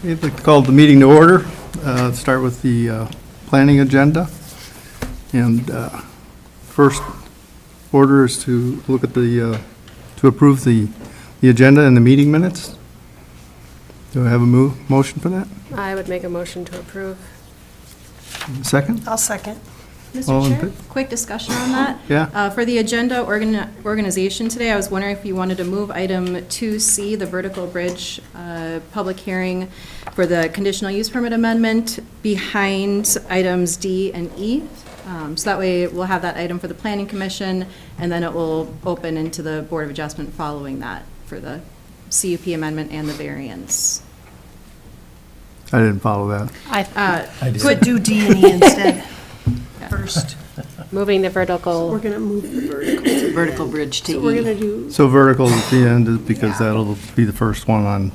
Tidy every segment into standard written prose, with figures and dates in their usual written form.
I'd like to call the meeting to order. Start with the planning agenda. And first order is to look at the, to approve the agenda and the meeting minutes. Do I have a motion for that? I would make a motion to approve. Second? I'll second. All in Mr. Chair, fa- quick discussion on that. Yeah. For the agenda organization today, I was wondering if you wanted to move item 2C, the vertical bridge public hearing for the conditional use permit amendment, behind items D and E. So that way we'll have that item for the planning commission, and then it will open into the Board of Adjustment following that for the CUP amendment and the variance. I didn't follow that. I Could do D and E instead first. moving the We're vertical. going to move the vertical. Vertical bridge to So we're E. going to do, So vertical at the end, because that'll be the first one on,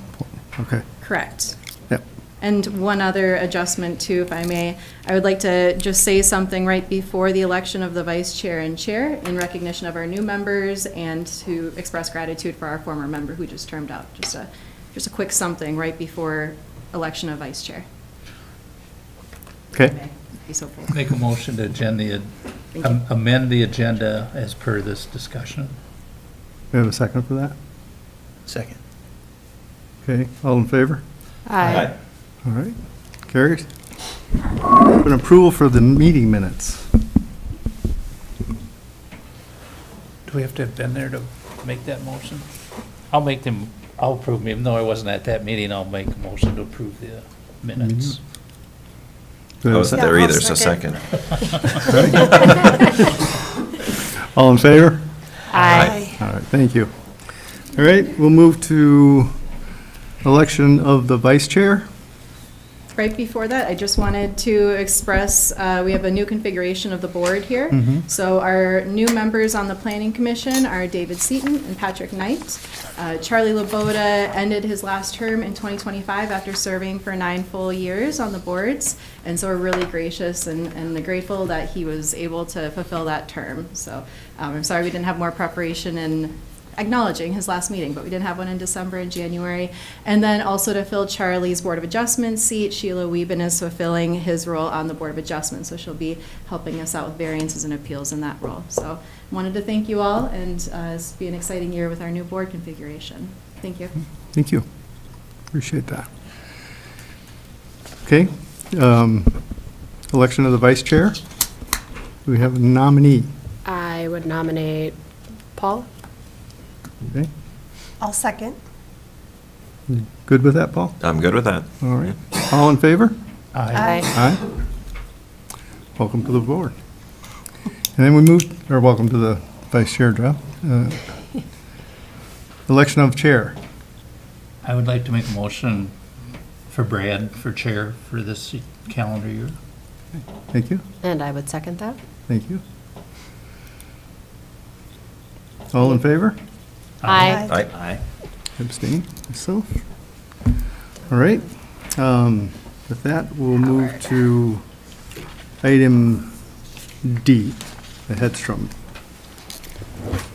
okay. Correct. Yep. And one other adjustment too, if I may. I would like to just say something right before the election of the vice chair and chair in recognition of our new members and to express gratitude for our former member who just termed out. Just a quick something right before election of vice chair. Okay. Be so full. Make a motion to Thank you. amend the agenda as per this discussion. We have a second for that? Second. Okay, all in favor? Aye. All right, carries. An approval for the meeting minutes. Do we have to have been there to make that motion? I'll approve them, even though I wasn't at that meeting, I'll make a motion to approve the minutes. Do we I have a wasn't sec- there I'll either, so second. second. All in favor? Aye. All right, thank you. All right, we'll move to election of the vice chair. Right before that, I just wanted to express, we have a new configuration of the board here. So our new members on the planning commission are David Seaton and Patrick Knight. Charlie Laboda ended his last term in 2025 after serving for 9 full years on the boards. And so we're really gracious and grateful that he was able to fulfill that term. So I'm sorry we didn't have more preparation in acknowledging his last meeting, but we did have one in December and January. And then also to fill Charlie's Board of Adjustment seat, Sheila Wieben is fulfilling his role on the Board of Adjustment, so she'll be helping us out with variances and appeals in that role. So wanted to thank you all, and it's be an exciting year with our new board configuration. Thank you. Thank you. Appreciate that. Okay, election of the vice chair. We have a nominee. I would nominate Paul. Okay, I'll second. good with that, Paul? I'm good with that. All right, all in favor? Aye. Aye. Welcome to the board. And then we moved, or welcome to the vice chair job. Election of chair. I would like to make a motion for Brad for chair for this calendar year. Thank you, And I would second that. thank you. All in favor? Aye. Aye. Abstain, myself. All right, with that, we'll move to item D, the Hedstrom.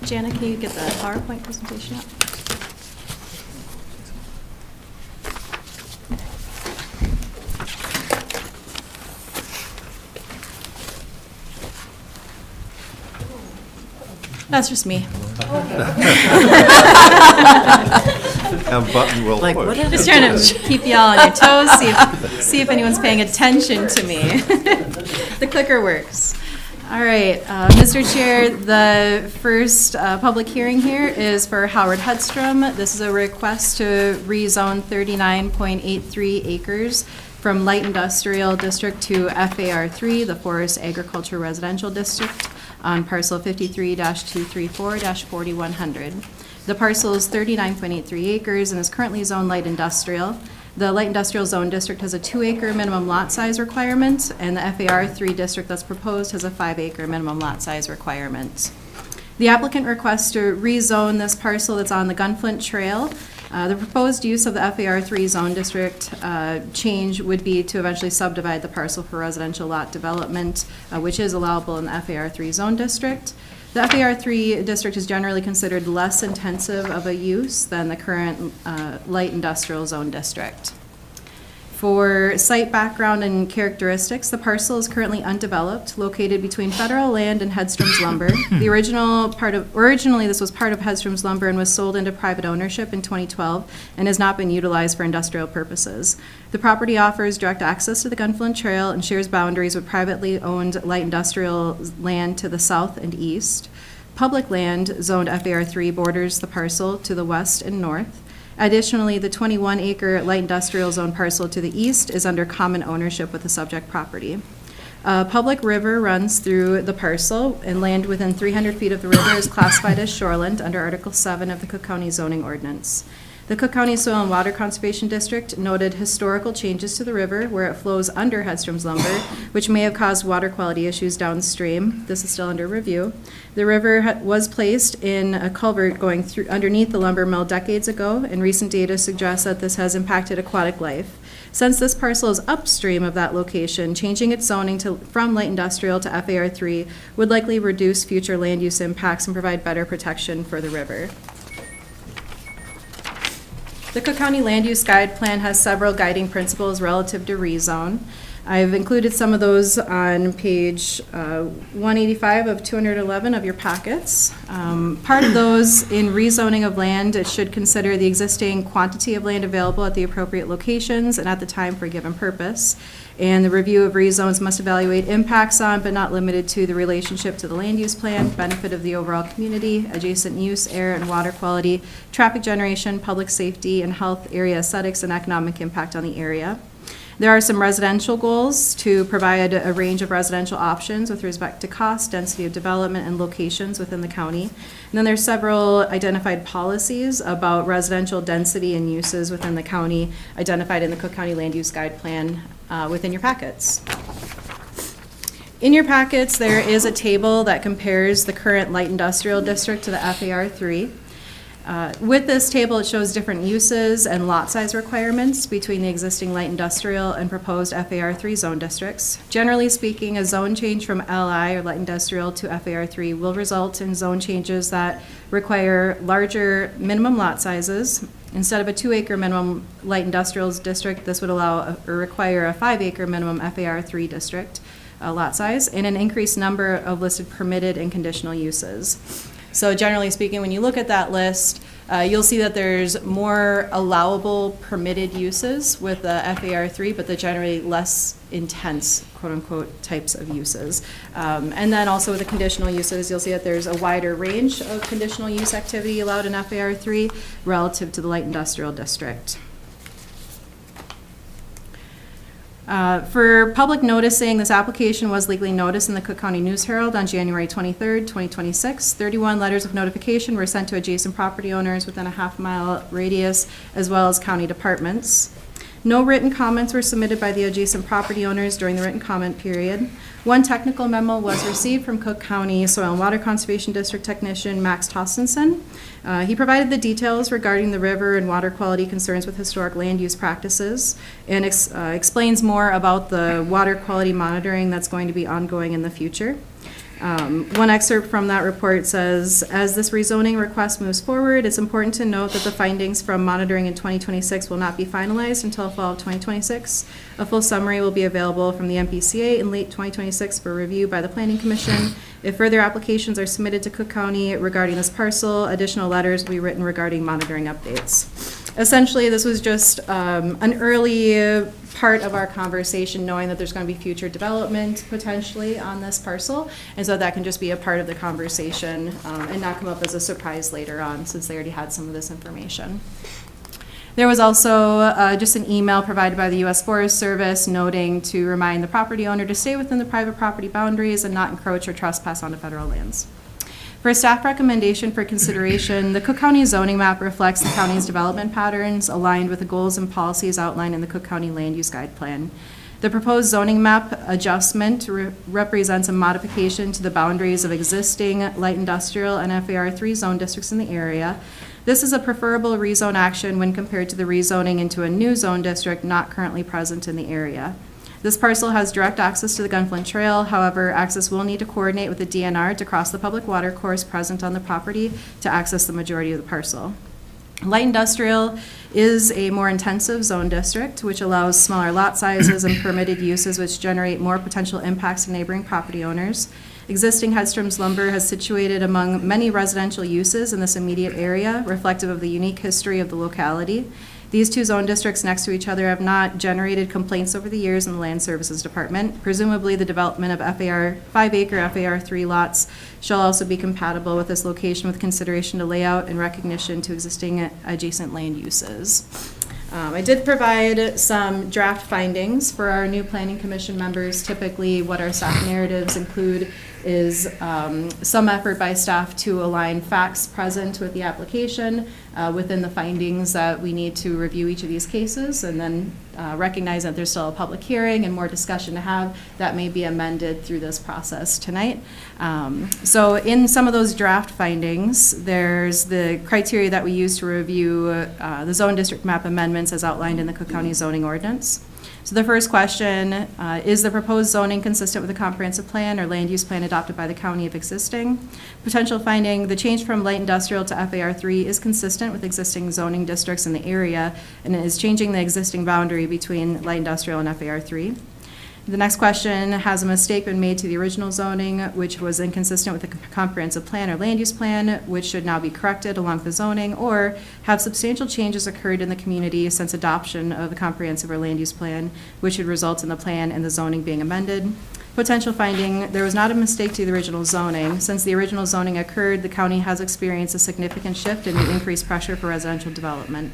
Jana, can you get the PowerPoint presentation up? That's just me. A button will Like, what push. are Just trying to keep you all on your toes, see if anyone's paying attention to me. The clicker works. All right, Mr. Chair, the first public hearing here is for Howard Hedstrom. This is a request to rezone 39.83 acres from light industrial district to FAR3, the Forest Agriculture Residential District, on parcel 53-234-4100. The parcel is 39.83 acres and is currently zoned light industrial. The light industrial zone district has a 2-acre minimum lot size requirement, and the FAR3 district that's proposed has a 5-acre minimum lot size requirement. The applicant requests to rezone this parcel that's on the Gunflint Trail. The proposed use of the FAR3 zone district change would be to eventually subdivide the parcel for residential lot development, which is allowable in the FAR3 zone district. The FAR3 district is generally considered less intensive of a use than the current light industrial zone district. For site background and characteristics, the parcel is currently undeveloped, located between federal land and Hedstrom's lumber. Originally, this was part of Hedstrom's lumber and was sold into private ownership in 2012 and has not been utilized for industrial purposes. The property offers direct access to the Gunflint Trail and shares boundaries with privately owned light industrial land to the south and east. Public land zoned FAR3 borders the parcel to the west and north. Additionally, the 21-acre light industrial zone parcel to the east is under common ownership with the subject property. A public river runs through the parcel, and land within 300 feet of the river is classified as shoreland under Article 7 of the Cook County zoning ordinance. The Cook County Soil and Water Conservation District noted historical changes to the river where it flows under Hedstrom's lumber, which may have caused water quality issues downstream. This is still under review. The river was placed in a culvert going through underneath the lumber mill decades ago, and recent data suggests that this has impacted aquatic life. Since this parcel is upstream of that location, changing its zoning from light industrial to FAR3 would likely reduce future land use impacts and provide better protection for the river. The Cook County Land Use Guide Plan has several guiding principles relative to rezone. I've included some of those on page 185 of 211 of your packets. Part of those in rezoning of land, it should consider the existing quantity of land available at the appropriate locations and at the time for a given purpose. And the review of rezones must evaluate impacts on, but not limited to, the relationship to the land use plan, benefit of the overall community, adjacent use, air and water quality, traffic generation, public safety and health, area aesthetics, and economic impact on the area. There are some residential goals to provide a range of residential options with respect to cost, density of development, and locations within the county. And then there's several identified policies about residential density and uses within the county identified in the Cook County Land Use Guide Plan within your packets. In your packets, there is a table that compares the current light industrial district to the FAR3. With this table, it shows different uses and lot size requirements between the existing light industrial and proposed FAR3 zone districts. Generally speaking, a zone change from LI, or light industrial, to FAR3 will result in zone changes that require larger minimum lot sizes. Instead of a 2-acre minimum light industrial district, this would allow or require a 5-acre minimum FAR3 district lot size, and an increased number of listed permitted and conditional uses. So generally speaking, when you look at that list, you'll see that there's more allowable permitted uses with the FAR3, but they're generally less intense, quote-unquote, types of uses. And then also with the conditional uses, you'll see that there's a wider range of conditional use activity allowed in FAR3 relative to the light industrial district. For public noticing, this application was legally noticed in the Cook County News Herald on January 23rd, 2026. 31 letters of notification were sent to adjacent property owners within a half-mile radius, as well as county departments. No written comments were submitted by the adjacent property owners during the written comment period. One technical memo was received from Cook County Soil and Water Conservation District Technician Max Tostenson. He provided the details regarding the river and water quality concerns with historic land use practices, and explains more about the water quality monitoring that's going to be ongoing in the future. One excerpt from that report says, as this rezoning request moves forward, it's important to note that the findings from monitoring in 2026 will not be finalized until fall of 2026. A full summary will be available from the MPCA in late 2026 for review by the Planning Commission. If further applications are submitted to Cook County regarding this parcel, additional letters will be written regarding monitoring updates. Essentially, this was just an early part of our conversation, knowing that there's going to be future development potentially on this parcel, and so that can just be a part of the conversation and not come up as a surprise later on, since they already had some of this information. There was also just an email provided by the U.S. Forest Service noting to remind the property owner to stay within the private property boundaries and not encroach or trespass onto federal lands. For a staff recommendation for consideration, the Cook County zoning map reflects the county's development patterns aligned with the goals and policies outlined in the Cook County Land Use Guide Plan. The proposed zoning map adjustment represents a modification to the boundaries of existing light industrial and FAR3 zone districts in the area. This is a preferable rezone action when compared to the rezoning into a new zone district not currently present in the area. This parcel has direct access to the Gunflint Trail. However, access will need to coordinate with the DNR to cross the public water course present on the property to access the majority of the parcel. Light industrial is a more intensive zone district, which allows smaller lot sizes and permitted uses which generate more potential impacts to neighboring property owners. Existing Hedstrom's lumber has situated among many residential uses in this immediate area, reflective of the unique history of the locality. These two zone districts next to each other have not generated complaints over the years in the Land Services Department. Presumably, the development of 5-acre FAR 3 lots shall also be compatible with this location with consideration to layout and recognition to existing adjacent land uses. I did provide some draft findings for our new Planning Commission members. Typically, what our staff narratives include is some effort by staff to align facts present with the application within the findings that we need to review each of these cases, and then recognize that there's still a public hearing and more discussion to have that may be amended through this process tonight. So in some of those draft findings, there's the criteria that we use to review the zone district map amendments as outlined in the Cook County zoning ordinance. So the first question, is the proposed zoning consistent with the comprehensive plan or land use plan adopted by the county if existing? Potential finding, the change from light industrial to FAR 3 is consistent with existing zoning districts in the area and is changing the existing boundary between light industrial and FAR 3. The next question, has a mistake been made to the original zoning, which was inconsistent with the comprehensive plan or land use plan, which should now be corrected along with the zoning, or have substantial changes occurred in the community since adoption of the comprehensive or land use plan, which should result in the plan and the zoning being amended? Potential finding, there was not a mistake to the original zoning. Since the original zoning occurred, the county has experienced a significant shift in the increased pressure for residential development.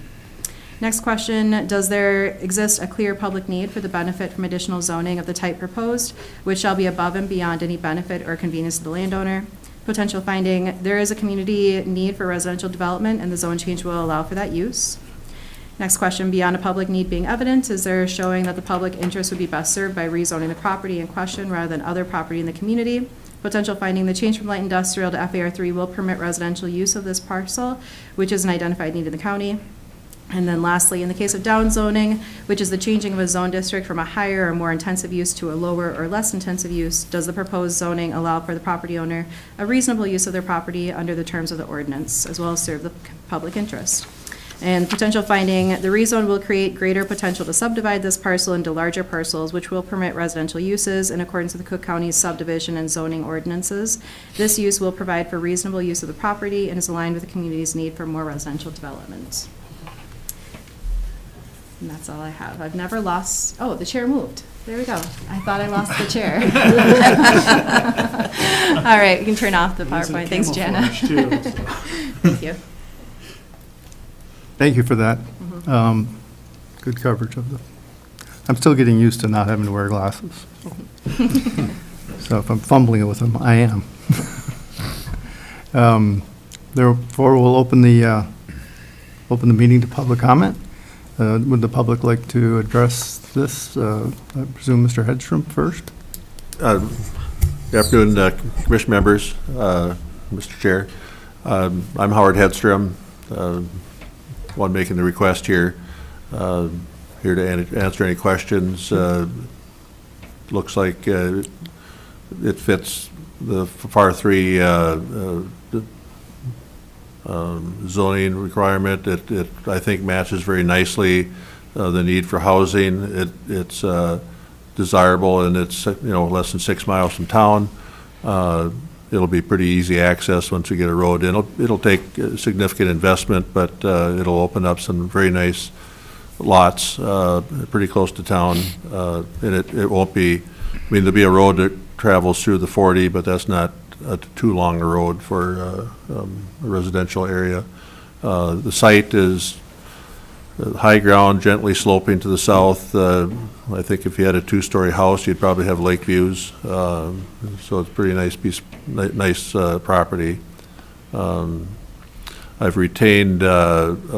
Next question, does there exist a clear public need for the benefit from additional zoning of the type proposed, which shall be above and beyond any benefit or convenience to the landowner? Potential finding, there is a community need for residential development and the zone change will allow for that use. Next question, beyond a public need being evident, is there showing that the public interest would be best served by rezoning the property in question rather than other property in the community? Potential finding, the change from light industrial to FAR 3 will permit residential use of this parcel, which is an identified need in the county. And then lastly, in the case of downzoning, which is the changing of a zone district from a higher or more intensive use to a lower or less intensive use, does the proposed zoning allow for the property owner a reasonable use of their property under the terms of the ordinance, as well as serve the public interest? And potential finding, the rezone will create greater potential to subdivide this parcel into larger parcels, which will permit residential uses in accordance with the Cook County's subdivision and zoning ordinances. This use will provide for reasonable use of the property and is aligned with the community's need for more residential development. And that's all I have. I've never lost, oh, the chair moved. There we go. I thought I lost the chair. All right, you can turn off the PowerPoint. Thanks, Jana. Thank you. Thank you for that. Good coverage of the, I'm still getting used to not having to wear glasses. So if I'm fumbling with them, I am. Therefore, we'll open the meeting to public comment. Would the public like to address this? I presume Mr. Hedstrom first. Good afternoon, commission members, Mr. Chair. I'm Howard Hedstrom, one making the request here. Here to answer any questions. Looks like it fits the FAR 3 zoning requirement. It I think matches very nicely the need for housing. It's desirable, and it's less than 6 miles from town. It'll be pretty easy access once we get a road in. It'll take significant investment, but it'll open up some very nice lots pretty close to town, and it won't be. I mean, there'll be a road that travels through the 40, but that's not too long a road for a residential area. The site is high ground, gently sloping to the south. I think if you had a 2-story house, you'd probably have lake views. So it's a pretty nice nice property. I've retained Charlie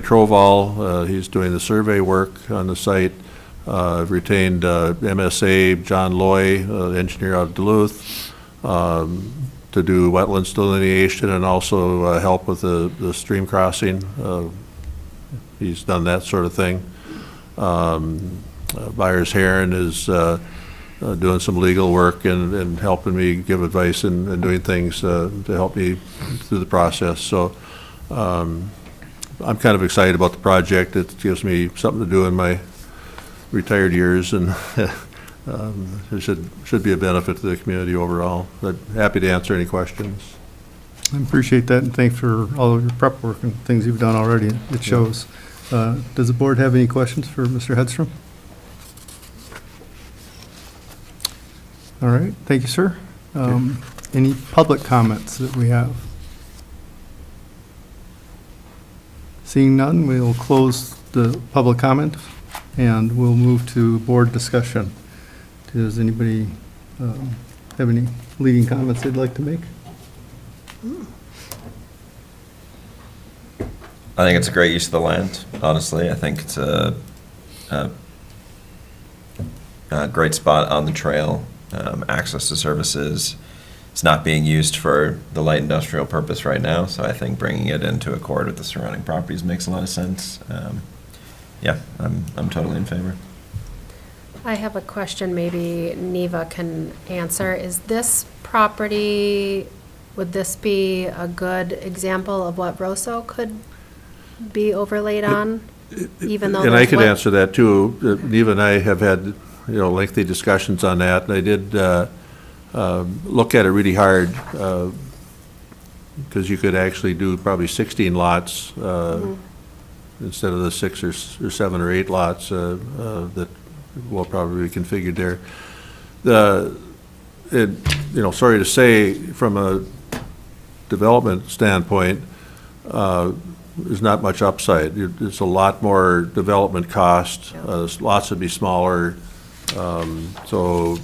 Troval. He's doing the survey work on the site. I've retained MSA John Loy, engineer out of Duluth, to do wetlands delineation and also help with the stream crossing. He's done that sort of thing. Byers Heron is doing some legal work and helping me give advice and doing things to help me through the process. So I'm kind of excited about the project. It gives me something to do in my retired years, and it should be a benefit to the community overall. But happy to answer any questions. I appreciate that, and thanks for all of your prep work and things you've done already. It shows. Does the board have any questions for Mr. Hedstrom? All right, thank you, sir. Any public comments that we have? Seeing none, we'll close the public comment, and we'll move to board discussion. Does anybody have any leading comments they'd like to make? I think it's a great use of the land, honestly. I think it's a great spot on the trail, access to services. It's not being used for the light industrial purpose right now, so I think bringing it into accord with the surrounding properties makes a lot of sense. Yeah, I'm totally in favor. I have a question maybe Neva can answer. Is this property, would this be a good example of what Rosso could be overlaid on? Even though And I there's could one- answer that too. Neva and I have had, lengthy discussions on that. And I did look at it really hard, because you could actually do probably 16 lots instead of the 6 or 7 or 8 lots that will probably be configured there. Sorry to say, from a development standpoint, there's not much upside. It's a lot more development cost. Lots would be smaller. So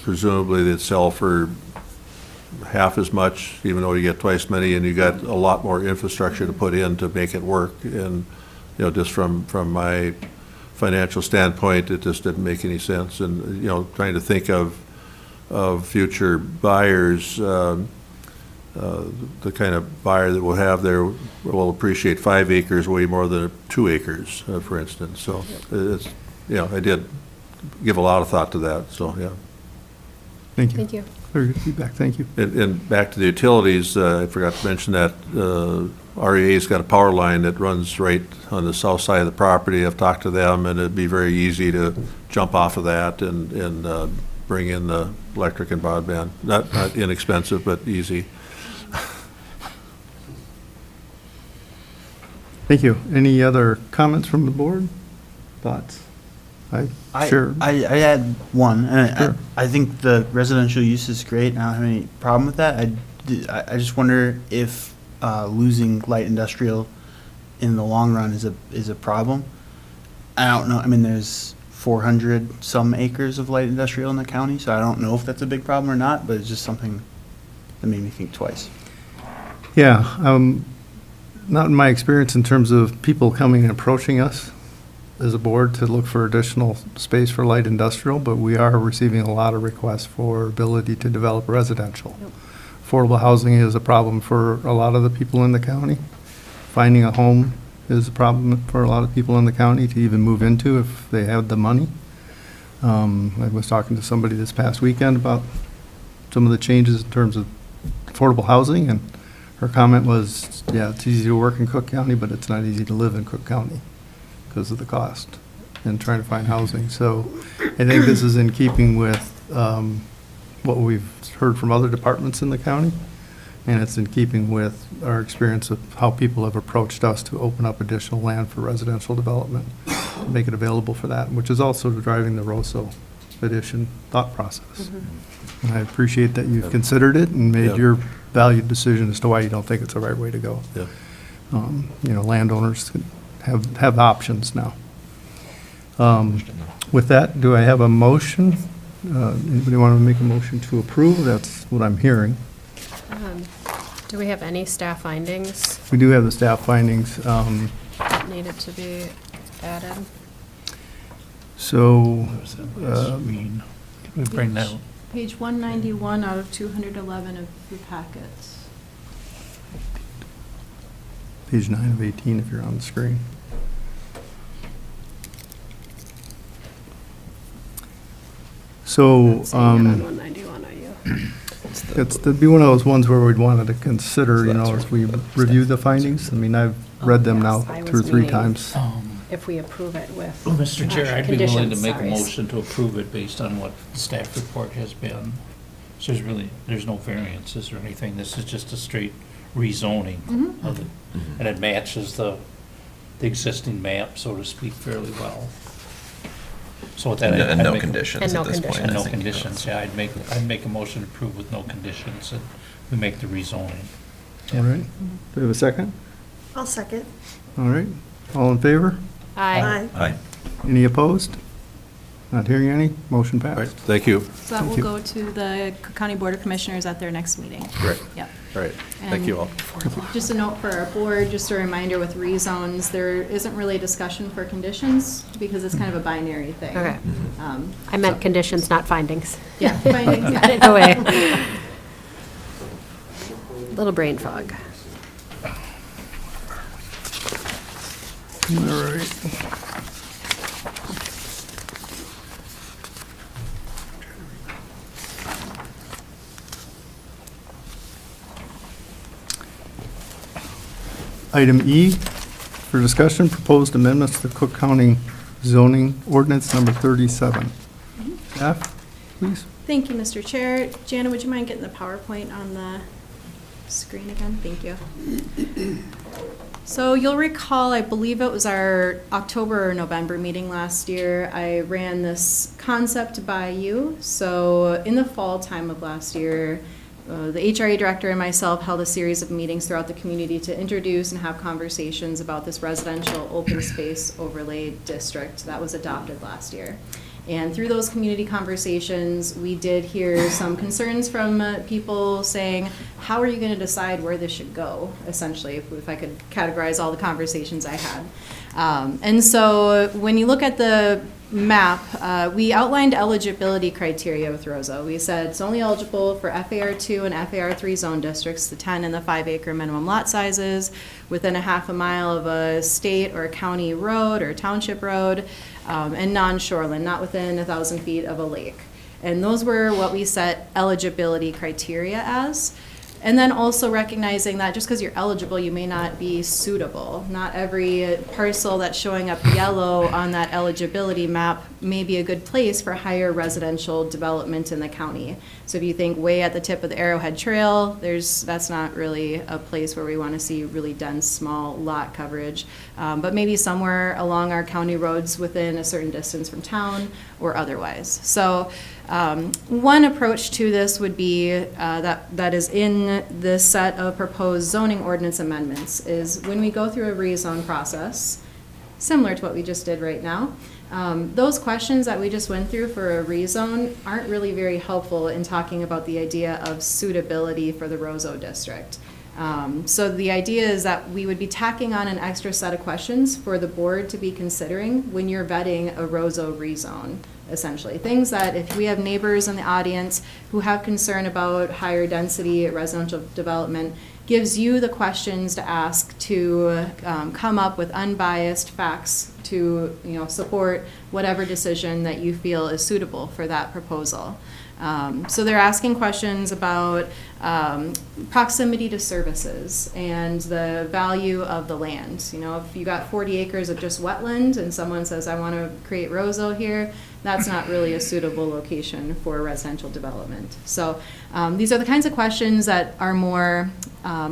presumably they'd sell for half as much, even though you get twice many, and you got a lot more infrastructure to put in to make it work. And, just from my financial standpoint, it just didn't make any sense. And, trying to think of future buyers, the kind of buyer that we'll have there will appreciate 5 acres way more than 2 acres, for instance. So it's, I did give a lot of thought to that, so, yeah. Thank you. Thank you. Very good feedback, thank you. And back to the utilities, I forgot to mention that REA's got a power line that runs right on the south side of the property. I've talked to them, and it'd be very easy to jump off of that and bring in the electric and broadband. Not inexpensive, but easy. Thank you. Any other comments from the board? Thoughts? Sure. I had one, and Sure. I think the residential use is great, and I don't have any problem with that. I just wonder if losing light industrial in the long run is a problem. I don't know, I mean, there's 400 some acres of light industrial in the county, so I don't know if that's a big problem or not, but it's just something that made me think twice. Yeah, not in my experience in terms of people coming and approaching us as a board to look for additional space for light industrial, but we are receiving a lot of requests for ability to develop residential. Yep. Affordable housing is a problem for a lot of the people in the county. Finding a home is a problem for a lot of people in the county to even move into if they have the money. I was talking to somebody this past weekend about some of the changes in terms of affordable housing, and her comment was, yeah, it's easy to work in Cook County, but it's not easy to live in Cook County because of the cost and trying to find housing. So I think this is in keeping with what we've heard from other departments in the county, and it's in keeping with our experience of how people have approached us to open up additional land for residential development, make it available for that, which is also driving the Rosso addition thought process. And I appreciate that you've considered it and made Yeah. your valued decision as to why you don't think it's the right way to go. Yeah. Landowners have options now. With that, do I have a motion? Anybody want to make a motion to approve? That's what I'm hearing. Do we have any staff findings We do have the staff findings. that needed to be added? So, Can we bring that? Page 191 out of 211 of the packets. page 9 of 18 if you're on the screen. So, Seeing it on 191, are you? It's It'd be one of those ones where we'd wanted to consider, you know, So that's as we review the findings. I mean, I've read them now Yes, I 2 or was 3 meaning- times. If we approve it with. Mr. Chair, I'd be willing to conditions, make a sorry. motion to approve it based on what the staff report has been. So there's no variances or anything. This is just a straight rezoning of it. And it matches the existing map, so to speak, fairly well. So with that, And I'd no make- conditions And no at this point. And I no think, you know, conditions, yeah, I'd make a motion to approve with no conditions, and we make the rezoning. All right. Do we have a second? I'll second. All right. All in favor? Aye. Aye. Any opposed? Not hearing any? Motion All right, passed. thank you. So that Thank will you. go to the County Board of Commissioners at their next meeting. Great. Yep. All right, thank you all. Just a note for our board, just a reminder with rezones, there isn't really a discussion for conditions because it's kind of a binary thing. Okay. Um, I meant conditions, not findings. Yeah, findings, Got it away. Little brain fog. All right. Item E, for discussion, proposed amendments to the Cook County zoning ordinance number 37. Staff, please. Thank you, Mr. Chair. Jana, would you mind getting the PowerPoint on the screen again? Thank you. So you'll recall, I believe it was our October or November meeting last year, I ran this concept by you. So in the fall time of last year, the HRA director and myself held a series of meetings throughout the community to introduce and have conversations about this residential open space overlay district that was adopted last year. And through those community conversations, we did hear some concerns from people saying, how are you going to decide where this should go, essentially, if I could categorize all the conversations I had. And so when you look at the map, we outlined eligibility criteria with Rosa. We said it's only eligible for FAR2 and FAR3 zone districts, the 10 and the 5 acre minimum lot sizes, within a half a mile of a state or a county road or township road, and non-shoreline, not within 1,000 feet of a lake. And those were what we set eligibility criteria as. And then also recognizing that just because you're eligible, you may not be suitable. Not every parcel that's showing up yellow on that eligibility map may be a good place for higher residential development in the county. So if you think way at the tip of the Arrowhead Trail, that's not really a place where we want to see really dense, small lot coverage. But maybe somewhere along our county roads within a certain distance from town or otherwise. So one approach to this would be that is in this set of proposed zoning ordinance amendments is when we go through a rezone process, similar to what we just did right now, those questions that we just went through for a rezone aren't really very helpful in talking about the idea of suitability for the Roseau district. So the idea is that we would be tacking on an extra set of questions for the board to be considering when you're vetting a Roseau rezone, essentially. Things that if we have neighbors in the audience who have concern about higher density residential development, gives you the questions to ask to come up with unbiased facts to support whatever decision that you feel is suitable for that proposal. So they're asking questions about proximity to services and the value of the land. If you got 40 acres of just wetland and someone says, I want to create Roseau here, that's not really a suitable location for residential development. So these are the kinds of questions that are more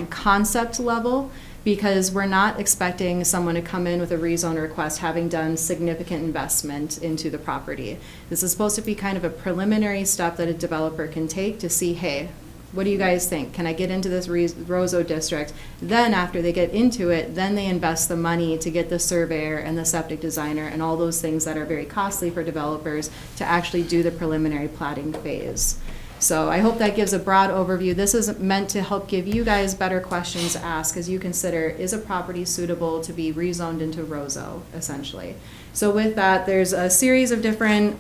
concept level, because we're not expecting someone to come in with a rezone request having done significant investment into the property. This is supposed to be kind of a preliminary step that a developer can take to see, hey, what do you guys think? Can I get into this Roseau district? Then after they get into it, then they invest the money to get the surveyor and the septic designer and all those things that are very costly for developers to actually do the preliminary platting phase. So I hope that gives a broad overview. This is meant to help give you guys better questions to ask as you consider, is a property suitable to be rezoned into Roseau, essentially. So with that, there's a series of different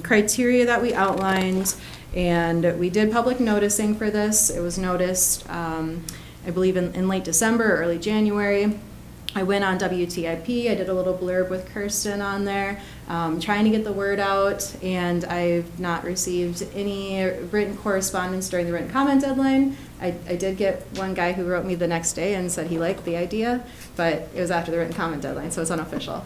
criteria that we outlined, and we did public noticing for this. It was noticed, I believe, in late December, early January. I went on WTIP, I did a little blurb with Kirsten on there, trying to get the word out, and I've not received any written correspondence during the written comment deadline. I did get one guy who wrote me the next day and said he liked the idea, but it was after the written comment deadline, so it's unofficial.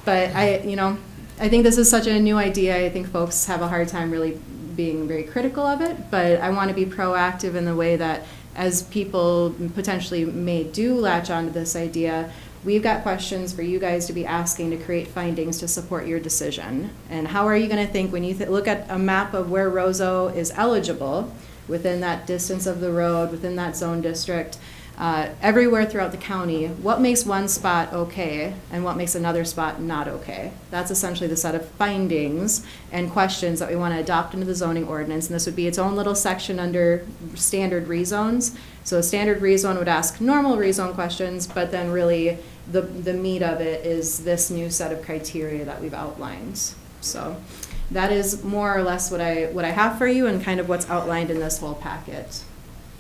But I think this is such a new idea. I think folks have a hard time really being very critical of it, but I want to be proactive in the way that as people potentially may do latch onto this idea, we've got questions for you guys to be asking to create findings to support your decision. And how are you going to think when you look at a map of where Roseau is eligible within that distance of the road, within that zone district, everywhere throughout the county, what makes one spot okay and what makes another spot not okay? That's essentially the set of findings and questions that we want to adopt into the zoning ordinance, and this would be its own little section under standard rezones. So a standard rezone would ask normal rezone questions, but then really the meat of it is this new set of criteria that we've outlined. So that is more or less what I have for you and kind of what's outlined in this whole packet.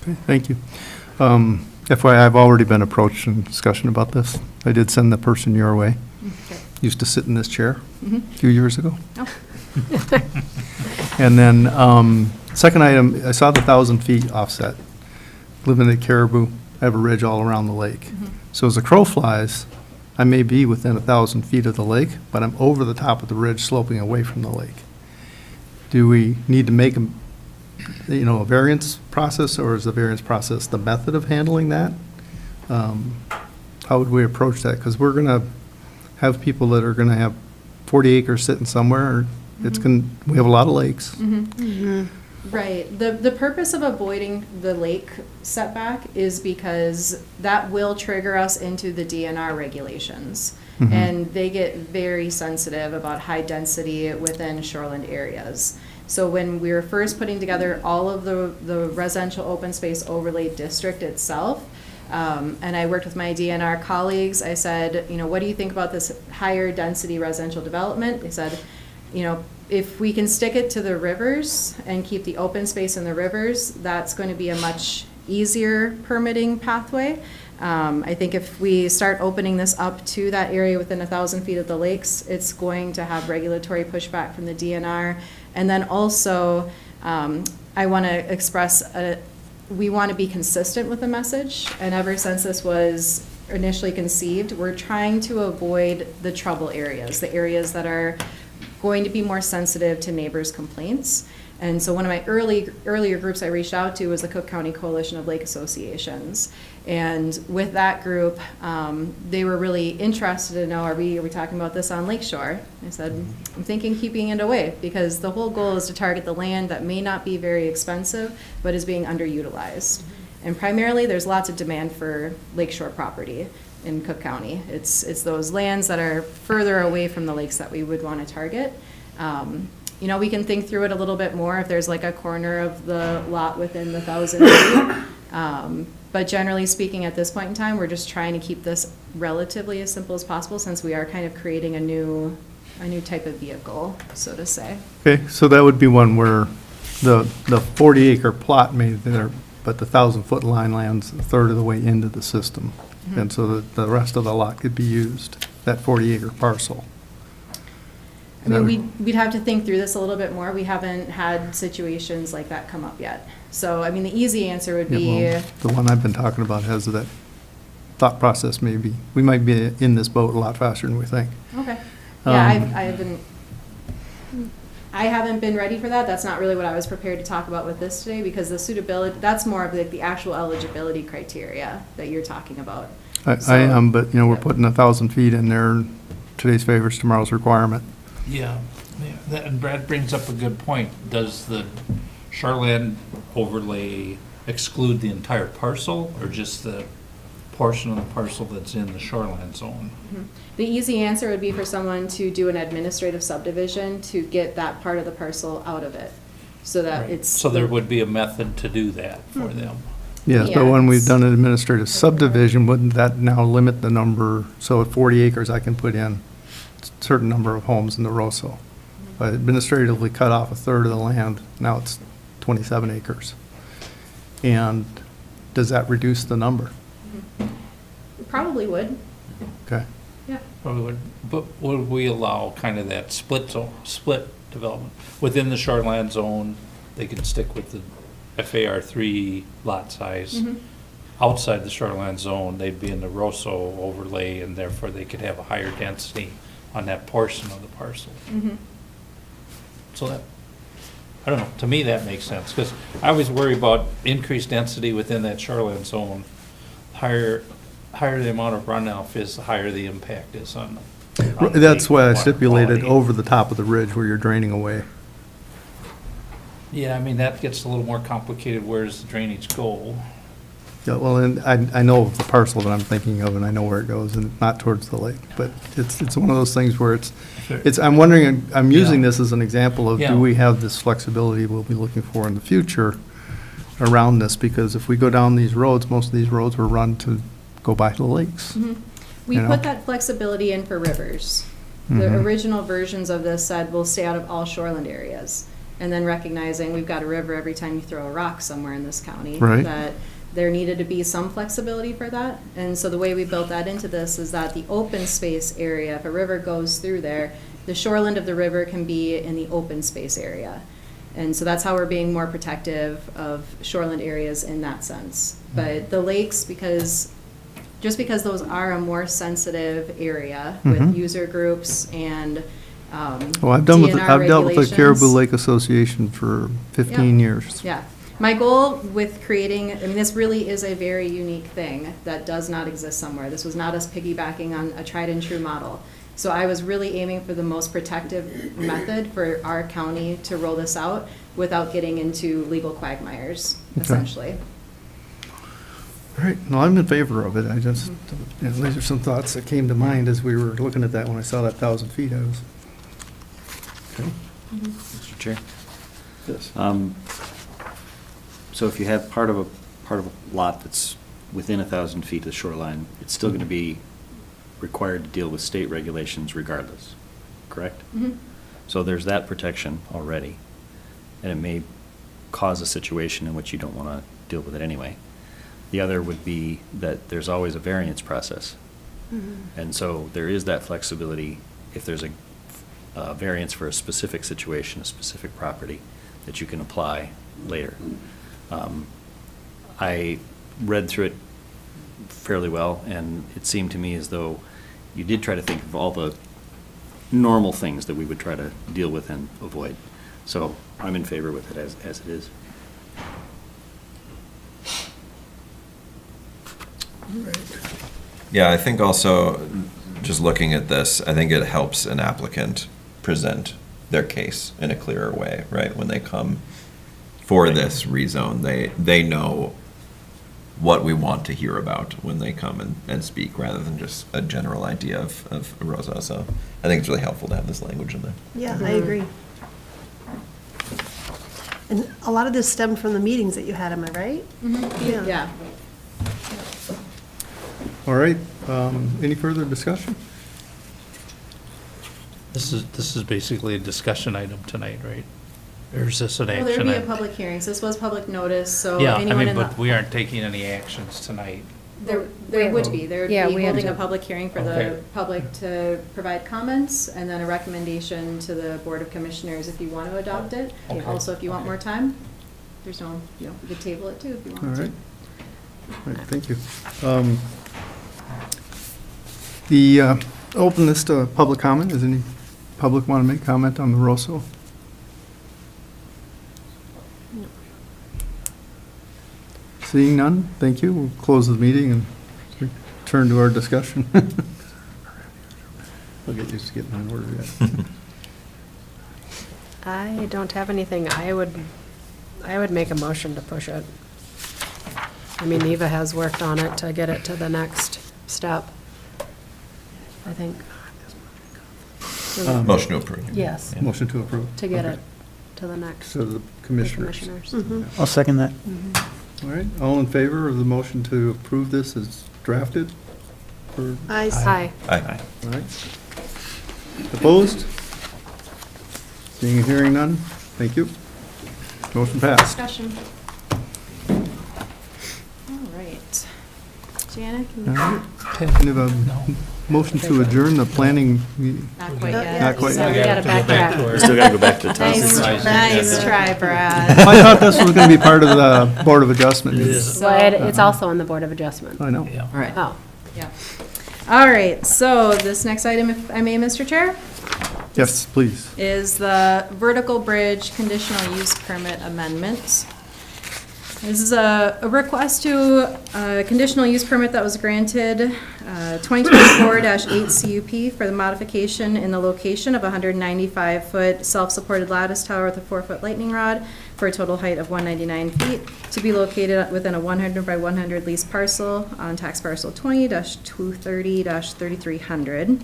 Okay, thank you. FYI, I've already been approached in discussion about this. I did send the person your way. Okay. Used to sit in this chair Mhm. a few years ago. Oh. And then, second item, I saw the 1,000 feet offset. Living at Caribou, I have a ridge all around the lake. Mhm. So as the crow flies, I may be within 1,000 feet of the lake, but I'm over the top of the ridge sloping away from the lake. Do we need to make a variance process, or is the variance process the method of handling that? How would we approach that? Because we're going to have people that are going to have 40 acres sitting somewhere, or we have a lot of lakes. Right. The purpose of avoiding the lake setback is because that will trigger us into the DNR regulations. Mhm. And they get very sensitive about high density within shoreland areas. So when we were first putting together all of the residential open space overlay district itself, and I worked with my DNR colleagues, I said, what do you think about this higher density residential development? They said, if we can stick it to the rivers and keep the open space in the rivers, that's going to be a much easier permitting pathway. I think if we start opening this up to that area within 1,000 feet of the lakes, it's going to have regulatory pushback from the DNR. And then also, I want to express, we want to be consistent with the message. And ever since this was initially conceived, we're trying to avoid the trouble areas, the areas that are going to be more sensitive to neighbors' complaints. And so one of my earlier groups I reached out to was the Cook County Coalition of Lake Associations. And with that group, they were really interested to know, are we talking about this on Lakeshore? I said, I'm thinking keeping it away, because the whole goal is to target the land that may not be very expensive, but is being underutilized. And primarily, there's lots of demand for Lakeshore property in Cook County. It's those lands that are further away from the lakes that we would want to target. We can think through it a little bit more if there's like a corner of the lot within the 1,000 feet. But generally speaking, at this point in time, we're just trying to keep this relatively as simple as possible, since we are kind of creating a new type of vehicle, so to say. Okay, so that would be one where the 40-acre plot made there, but the 1,000-foot line lands a third of the way into the system. And so the rest of the lot could be used, that 40-acre parcel. I mean, we'd have to think through this a little bit more. We haven't had situations like that come up yet. So, I mean, the easy answer would be. Yeah, well, the one I've been talking about has that thought process maybe. We might be in this boat a lot faster than we think. Okay. Yeah, I haven't been ready for that. That's not really what I was prepared to talk about with this today, because the suitability, that's more of the actual eligibility criteria that you're talking about. I am, but, we're putting 1,000 feet in there, today's favors, tomorrow's requirement. Yeah, and Brad brings up a good point. Does the shoreland overlay exclude the entire parcel, or just the portion of the parcel that's in the shoreland zone? Mm-hmm. The easy answer would be for someone to do an administrative subdivision to get that part of the parcel out of it, so that it's. So there would be a method to do that for them. Yes, but when we've done an administrative subdivision, wouldn't that now limit the number? So at 40 acres, I can put in a certain number of homes in the Roseau. If I administratively cut off a third of the land, now it's 27 acres. And does that reduce the number? Probably Probably would, Okay. yeah. Probably would. But would we allow kind of that split development? Within the shoreline zone, they can stick with the FAR3 lot size. Mhm. Outside the shoreline zone, they'd be in the ROSO overlay, and therefore they could have a higher density on that portion of the parcel. Mhm. So that, I don't know, to me, that makes sense, because I always worry about increased density within that shoreline zone. Higher the amount of runoff is, the higher the impact is on the That's why I water stipulated quality. over the top of the ridge where you're draining away. Yeah, I mean, that gets a little more complicated, where does the drainage go? Yeah, well, and I know of the parcel that I'm thinking of, and I know where it goes, and not towards the lake. But it's one of those things where I'm wondering, I'm using Yeah. this as an example of, Yeah. do we have this flexibility we'll be looking for in the future around this? Because if we go down these roads, most of these roads were run to go by the lakes. Mhm. We You know? put that flexibility in for rivers. The Mhm. original versions of this said we'll stay out of all shoreland areas. And then recognizing we've got a river every time you throw a rock somewhere in this county. Right. That there needed to be some flexibility for that. And so the way we built that into this is that the open space area, if a river goes through there, the shoreland of the river can be in the open space area. And so that's how we're being more protective of shoreland areas in that sense. But the lakes, just because those are a more sensitive area Mhm. with user groups and Well, I've dealt with the regulations. Caribou Lake Association for 15 years. Yeah. My goal with creating, I mean, this really is a very unique thing that does not exist somewhere. This was not us piggybacking on a tried and true model. So I was really aiming for the most protective method for our county to roll this out without getting into legal quagmires, Okay. essentially. All right, no, I'm in favor of it. I just, these are some thoughts that came to mind as we were looking at that when I saw that 1,000 feet. I was, okay. Mr. Chair. Yes. So if you have part of a lot that's within 1,000 feet of the shoreline, it's still going to be required to deal with state regulations regardless, correct? Mhm. So there's that protection already, and it may cause a situation in which you don't want to deal with it anyway. The other would be that there's always a variance process. And so there is that flexibility if there's a variance for a specific situation, a specific property, that you can apply later. I read through it fairly well, and it seemed to me as though you did try to think of all the normal things that we would try to deal with and avoid. So I'm in favor with it as it is. Yeah, I think also, just looking at this, I think it helps an applicant present their case in a clearer way, right? When they come for this rezone, they know what we want to hear about when they come and speak, rather than just a general idea of Rosa. So I think it's really helpful to have this language in there. Yeah, I agree. And a lot of this stemmed from the meetings that you had, am I right? Mhm. Yeah. All right, any further discussion? This is basically a discussion item tonight, right? Or is this an Well, action there'd be a item? public hearing, so this was public notice, so Yeah, I anyone mean, in but the. we aren't taking any actions tonight. There would be, there would Yeah, be we have holding a to- public hearing for the Okay. public to provide comments, and then a recommendation to the Board of Commissioners if you want to adopt it. Okay. Also, if you want Okay. more time, there's no, you could table it too if you All want to. right. All right, thank you. The openness to public comment, does any public want to make comment on the ROSO? Seeing none, thank you. We'll close the meeting and return to our discussion. I'll get used to getting on order yet. I don't have anything. I would make a motion to push it. I mean, Eva has worked on it to get it to the next step, I think. Motion to approve. Yes, Motion to approve. to get Okay. it to the next. So the commissioners. Commissioners. I'll second that. All right, all in favor of the motion to approve this as drafted? Or- Aye. Aye. All right. Opposed? Seeing and hearing none, thank you. Motion passed. Discussion. All right. Janet, can All you? right. Can you have a motion to adjourn the planning? Not quite Not yet. yet. Not quite So we yet. gotta backtrack. We still gotta go back to the Nice, township. nice try, Brad. I thought this was going to be part of the Board of Adjustment. It is. Well, it's also on the Board of Adjustment. I know. Yeah. All right. Oh, Yeah. All right, so this next item, if I may, Mr. Chair, Yes, please. is the vertical bridge conditional use permit amendment. This is a request to a conditional use permit that was granted 2024-8 CUP for the modification in the location of a 195-foot self-supported lattice tower with a 4-foot lightning rod for a total height of 199 feet to be located within a 100 by 100 leased parcel on tax parcel 20-230-3300.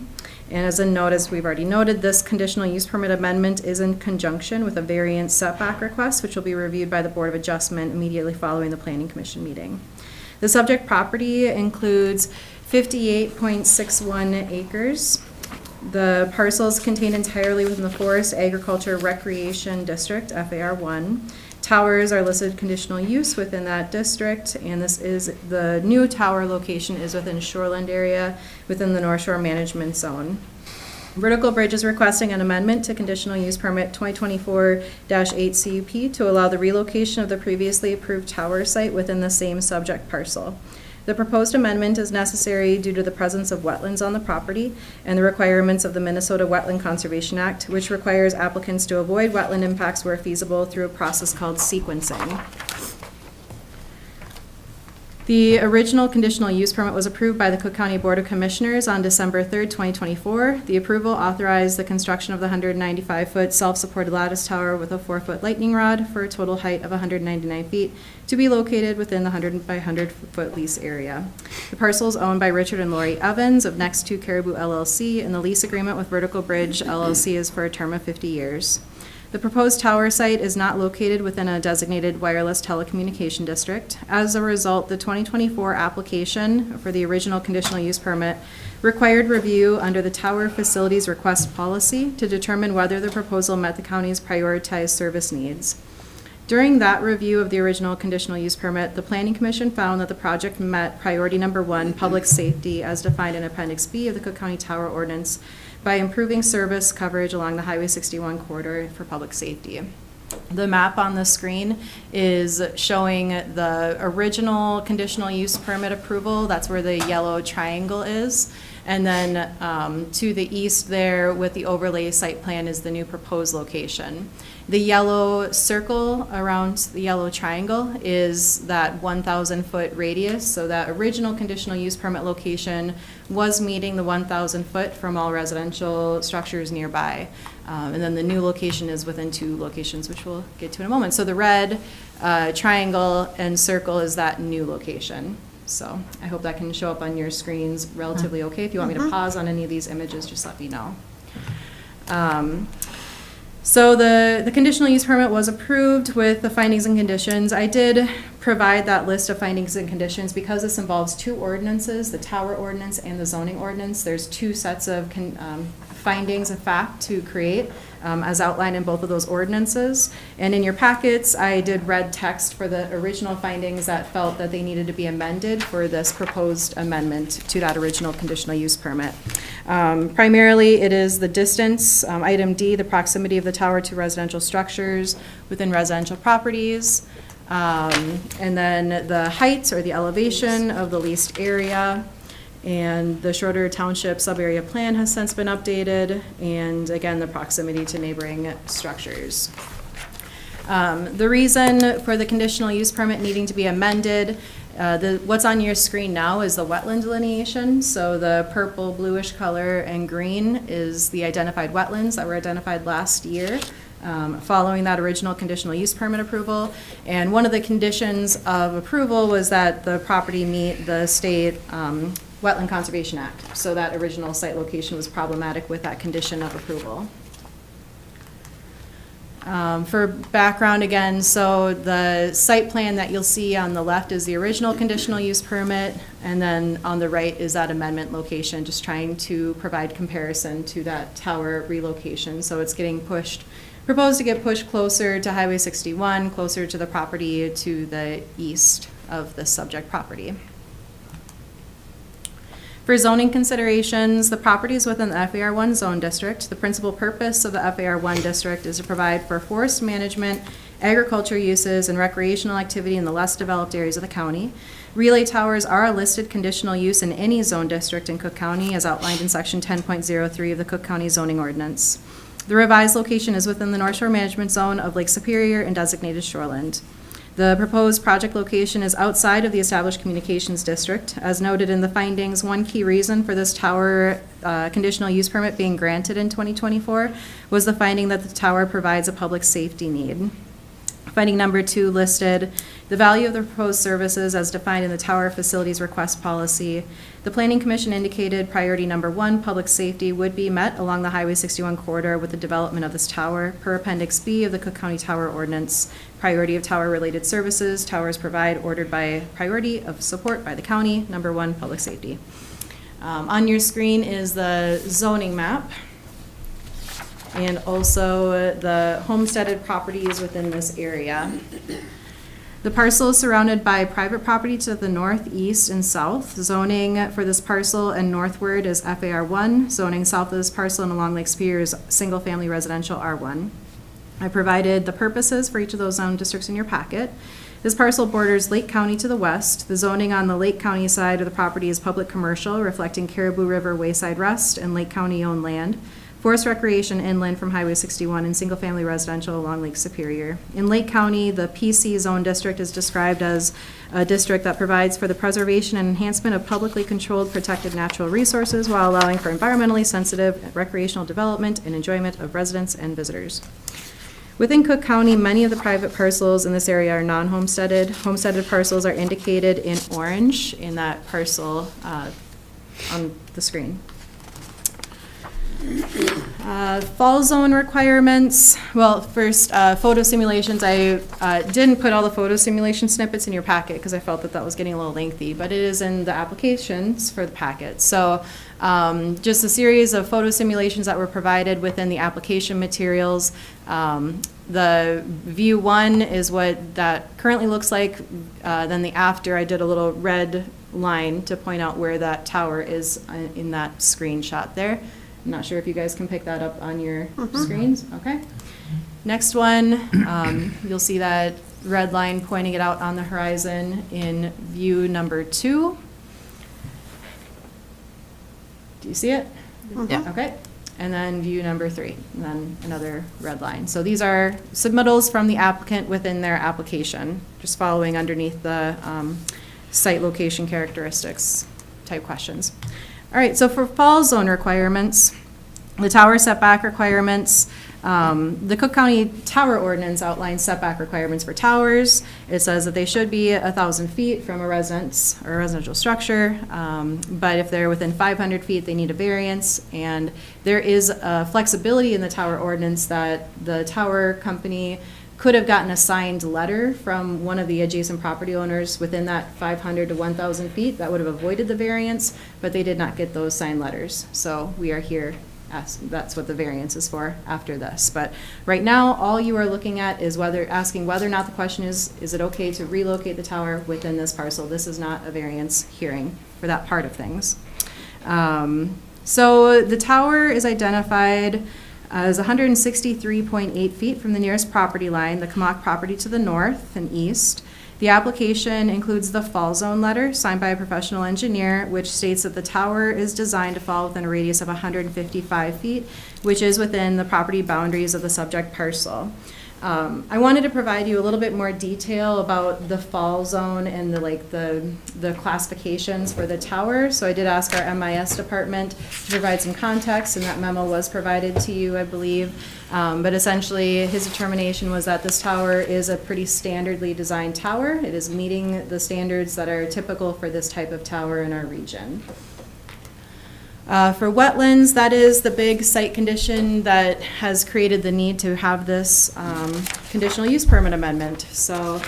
And as a note, as we've already noted, this conditional use permit amendment is in conjunction with a variance setback request, which will be reviewed by the Board of Adjustment immediately following the Planning Commission meeting. The subject property includes 58.61 acres. The parcel is contained entirely within the Forest Agriculture Recreation District, FAR1. Towers are listed conditional use within that district, and this is, the new tower location is within Shoreland area within the North Shore Management Zone. Vertical Bridge is requesting an amendment to conditional use permit 2024-8 CUP to allow the relocation of the previously approved tower site within the same subject parcel. The proposed amendment is necessary due to the presence of wetlands on the property and the requirements of the Minnesota Wetland Conservation Act, which requires applicants to avoid wetland impacts where feasible through a process called sequencing. The original conditional use permit was approved by the Cook County Board of Commissioners on December 3rd, 2024. The approval authorized the construction of the 195-foot self-supported lattice tower with a 4-foot lightning rod for a total height of 199 feet to be located within the 100 by 100-foot lease area. The parcel is owned by Richard and Lori Evans of Next 2 Caribou LLC, and the lease agreement with Vertical Bridge LLC is for a term of 50 years. The proposed tower site is not located within a designated wireless telecommunication district. As a result, the 2024 application for the original conditional use permit required review under the Tower Facilities Request Policy to determine whether the proposal met the county's prioritized service needs. During that review of the original conditional use permit, the Planning Commission found that the project met priority number 1, public safety, as defined in Appendix B of the Cook County Tower Ordinance, by improving service coverage along the Highway 61 corridor for public safety. The map on the screen is showing the original conditional use permit approval. That's where the yellow triangle is. And then to the east there with the overlay site plan is the new proposed location. The yellow circle around the yellow triangle is that 1,000-foot radius. So that original conditional use permit location was meeting the 1,000 foot from all residential structures nearby. And then the new location is within 2 locations, which we'll get to in a moment. So the red triangle and circle is that new location. So I hope that can show up on your screens relatively okay. If you want me to pause on any of these images, just let me know. So the conditional use permit was approved with the findings and conditions. I did provide that list of findings and conditions because this involves 2 ordinances, the tower ordinance and the zoning ordinance. There's 2 sets of findings of fact to create as outlined in both of those ordinances. And in your packets, I did red text for the original findings that felt that they needed to be amended for this proposed amendment to that original conditional use permit. Primarily, it is the distance, item D, the proximity of the tower to residential structures within residential properties, and then the height or the elevation of the leased area. And the Schroeder Township sub-area plan has since been updated, and again, the proximity to neighboring structures. The reason for the conditional use permit needing to be amended, what's on your screen now is the wetland delineation. So the purple, bluish color and green is the identified wetlands that were identified last year. Following that original conditional use permit approval. And one of the conditions of approval was that the property meet the state Wetland Conservation Act. So that original site location was problematic with that condition of approval. For background again, so the site plan that you'll see on the left is the original conditional use permit, and then on the right is that amendment location, just trying to provide comparison to that tower relocation. So it's getting proposed to get pushed closer to Highway 61, closer to the property to the east of the subject property. For zoning considerations, the properties within the FAR1 zone district, the principal purpose of the FAR1 district is to provide for forest management, agriculture uses, and recreational activity in the less developed areas of the county. Relay towers are a listed conditional use in any zone district in Cook County as outlined in section 10.03 of the Cook County zoning ordinance. The revised location is within the North Shore Management Zone of Lake Superior and designated shoreland. The proposed project location is outside of the established communications district. As noted in the findings, one key reason for this tower conditional use permit being granted in 2024 was the finding that the tower provides a public safety need. Finding number 2 listed the value of the proposed services as defined in the tower facilities request policy. The Planning Commission indicated priority number 1, public safety, would be met along the Highway 61 corridor with the development of this tower per Appendix B of the Cook County Tower Ordinance. Priority of tower-related services, towers provide ordered by priority of support by the county. Number 1, public safety. On your screen is the zoning map and also the homesteaded properties within this area. The parcel is surrounded by private property to the north, east, and south. Zoning for this parcel and northward is FAR1. Zoning south of this parcel and along Lake Superior is single-family residential R1. I provided the purposes for each of those zone districts in your packet. This parcel borders Lake County to the west. The zoning on the Lake County side of the property is public commercial, reflecting Caribou River Wayside Rest and Lake County-owned land. Forest recreation inland from Highway 61 and single-family residential along Lake Superior. In Lake County, the PC zone district is described as a district that provides for the preservation and enhancement of publicly controlled protected natural resources while allowing for environmentally sensitive recreational development and enjoyment of residents and visitors. Within Cook County, many of the private parcels in this area are non-homesteaded. Homesteaded parcels are indicated in orange in that parcel on the screen. Fall zone requirements. Well, first, photo simulations. I didn't put all the photo simulation snippets in your packet because I felt that that was getting a little lengthy, but it is in the applications for the packet. So just a series of photo simulations that were provided within the application materials. The view 1 is what that currently looks like. Then the after, I did a little red line to point out where that tower is in that screenshot there. I'm not sure if you guys can pick that up on your screens. Okay. Next one, you'll see that red line pointing it out on the horizon in view number 2. Do you see it? Yeah. Okay. And then view number 3, and then another red line. So these are submittals from the applicant within their application, just following underneath the site location characteristics type questions. All right, so for fall zone requirements, the tower setback requirements, the Cook County Tower Ordinance outlines setback requirements for towers. It says that they should be 1,000 feet from a residence or a residential structure, but if they're within 500 feet, they need a variance. And there is a flexibility in the tower ordinance that the tower company could have gotten a signed letter from one of the adjacent property owners within that 500 to 1,000 feet that would have avoided the variance, but they did not get those signed letters. So we are here, that's what the variance is for after this. But right now, all you are looking at is asking whether or not the question is it okay to relocate the tower within this parcel? This is not a variance hearing for that part of things. So the tower is identified as 163.8 feet from the nearest property line, the Kamak property to the north and east. The application includes the fall zone letter signed by a professional engineer, which states that the tower is designed to fall within a radius of 155 feet, which is within the property boundaries of the subject parcel. I wanted to provide you a little bit more detail about the fall zone and the classifications for the tower. So I did ask our MIS department to provide some context, and that memo was provided to you, I believe. But essentially, his determination was that this tower is a pretty standardly designed tower. It is meeting the standards that are typical for this type of tower in our region. For wetlands, that is the big site condition that has created the need to have this conditional use permit amendment. So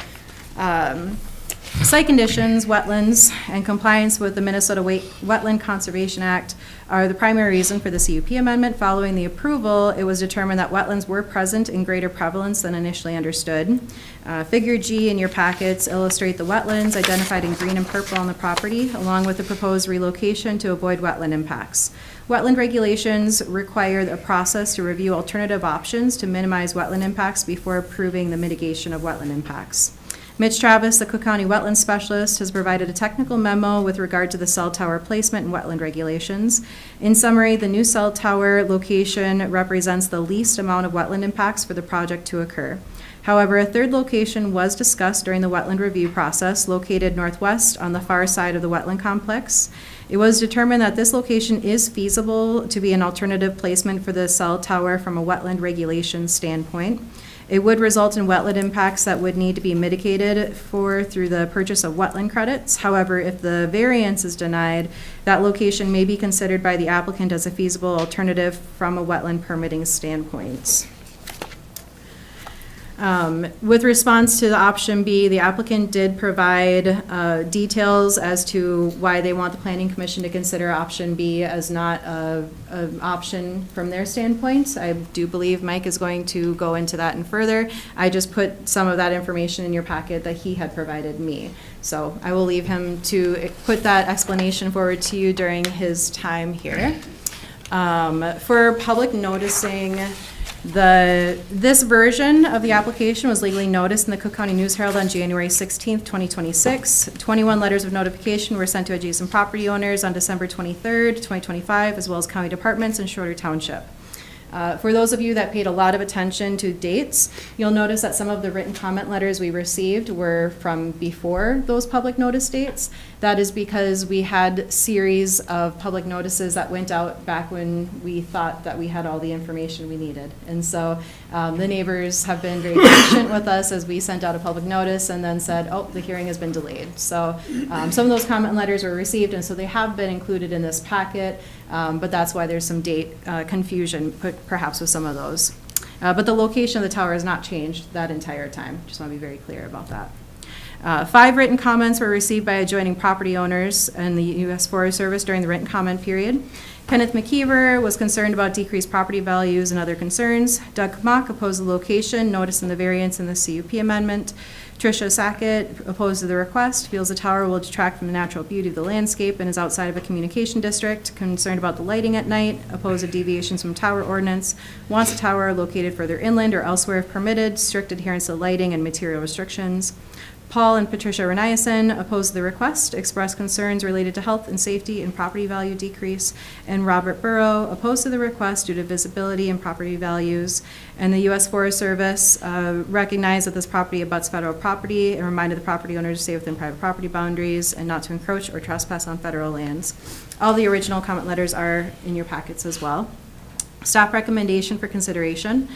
Site conditions, wetlands, and compliance with the Minnesota Wetland Conservation Act are the primary reason for the CUP amendment. Following the approval, it was determined that wetlands were present in greater prevalence than initially understood. Figure G in your packets illustrate the wetlands identified in green and purple on the property, along with the proposed relocation to avoid wetland impacts. Wetland regulations require a process to review alternative options to minimize wetland impacts before approving the mitigation of wetland impacts. Mitch Travis, the Cook County Wetland Specialist, has provided a technical memo with regard to the cell tower placement and wetland regulations. In summary, the new cell tower location represents the least amount of wetland impacts for the project to occur. However, a third location was discussed during the wetland review process, located northwest on the far side of the wetland complex. It was determined that this location is feasible to be an alternative placement for the cell tower from a wetland regulation standpoint. It would result in wetland impacts that would need to be mitigated through the purchase of wetland credits. However, if the variance is denied, that location may be considered by the applicant as a feasible alternative from a wetland permitting standpoint. With response to the option B, the applicant did provide details as to why they want the Planning Commission to consider option B as not an option from their standpoint. I do believe Mike is going to go into that and further. I just put some of that information in your packet that he had provided me. So I will leave him to put that explanation forward to you during his time here. For public noticing, this version of the application was legally noticed in the Cook County News Herald on January 16th, 2026. 21 letters of notification were sent to adjacent property owners on December 23rd, 2025, as well as county departments and Schroeder Township. For those of you that paid a lot of attention to dates, you'll notice that some of the written comment letters we received were from before those public notice dates. That is because we had series of public notices that went out back when we thought that we had all the information we needed. And so the neighbors have been very patient with us as we sent out a public notice and then said, oh, the hearing has been delayed. So some of those comment letters were received, and so they have been included in this packet, but that's why there's some date confusion perhaps with some of those. But the location of the tower has not changed that entire time. Just want to be very clear about that. 5 written comments were received by adjoining property owners and the U.S. Forest Service during the written comment period. Kenneth McKeever was concerned about decreased property values and other concerns. Doug Mock opposed the location, noticed in the variance in the CUP amendment. Tricia Sackett opposed to the request, feels the tower will detract from the natural beauty of the landscape and is outside of a communication district, concerned about the lighting at night, opposed to deviations from tower ordinance, wants a tower located further inland or elsewhere if permitted, strict adherence to lighting and material restrictions. Paul and Patricia Reniason opposed the request, expressed concerns related to health and safety and property value decrease, and Robert Burrow opposed to the request due to visibility and property values. And the U.S. Forest Service recognized that this property abuts federal property and reminded the property owner to stay within private property boundaries and not to encroach or trespass on federal lands. All the original comment letters are in your packets as well. Staff recommendation for consideration.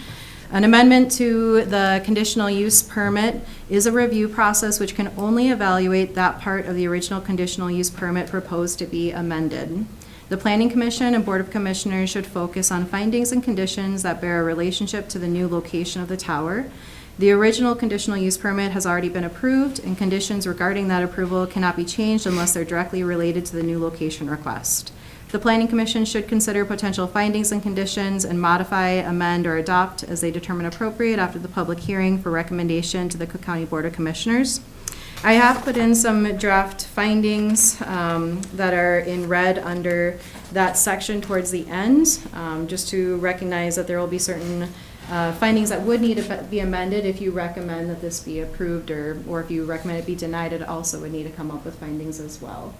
An amendment to the conditional use permit is a review process which can only evaluate that part of the original conditional use permit proposed to be amended. The Planning Commission and Board of Commissioners should focus on findings and conditions that bear a relationship to the new location of the tower. The original conditional use permit has already been approved, and conditions regarding that approval cannot be changed unless they're directly related to the new location request. The Planning Commission should consider potential findings and conditions and modify, amend, or adopt as they determine appropriate after the public hearing for recommendation to the Cook County Board of Commissioners. I have put in some draft findings that are in red under that section towards the end, just to recognize that there will be certain findings that would need to be amended if you recommend that this be approved, or if you recommend it be denied, it also would need to come up with findings as well.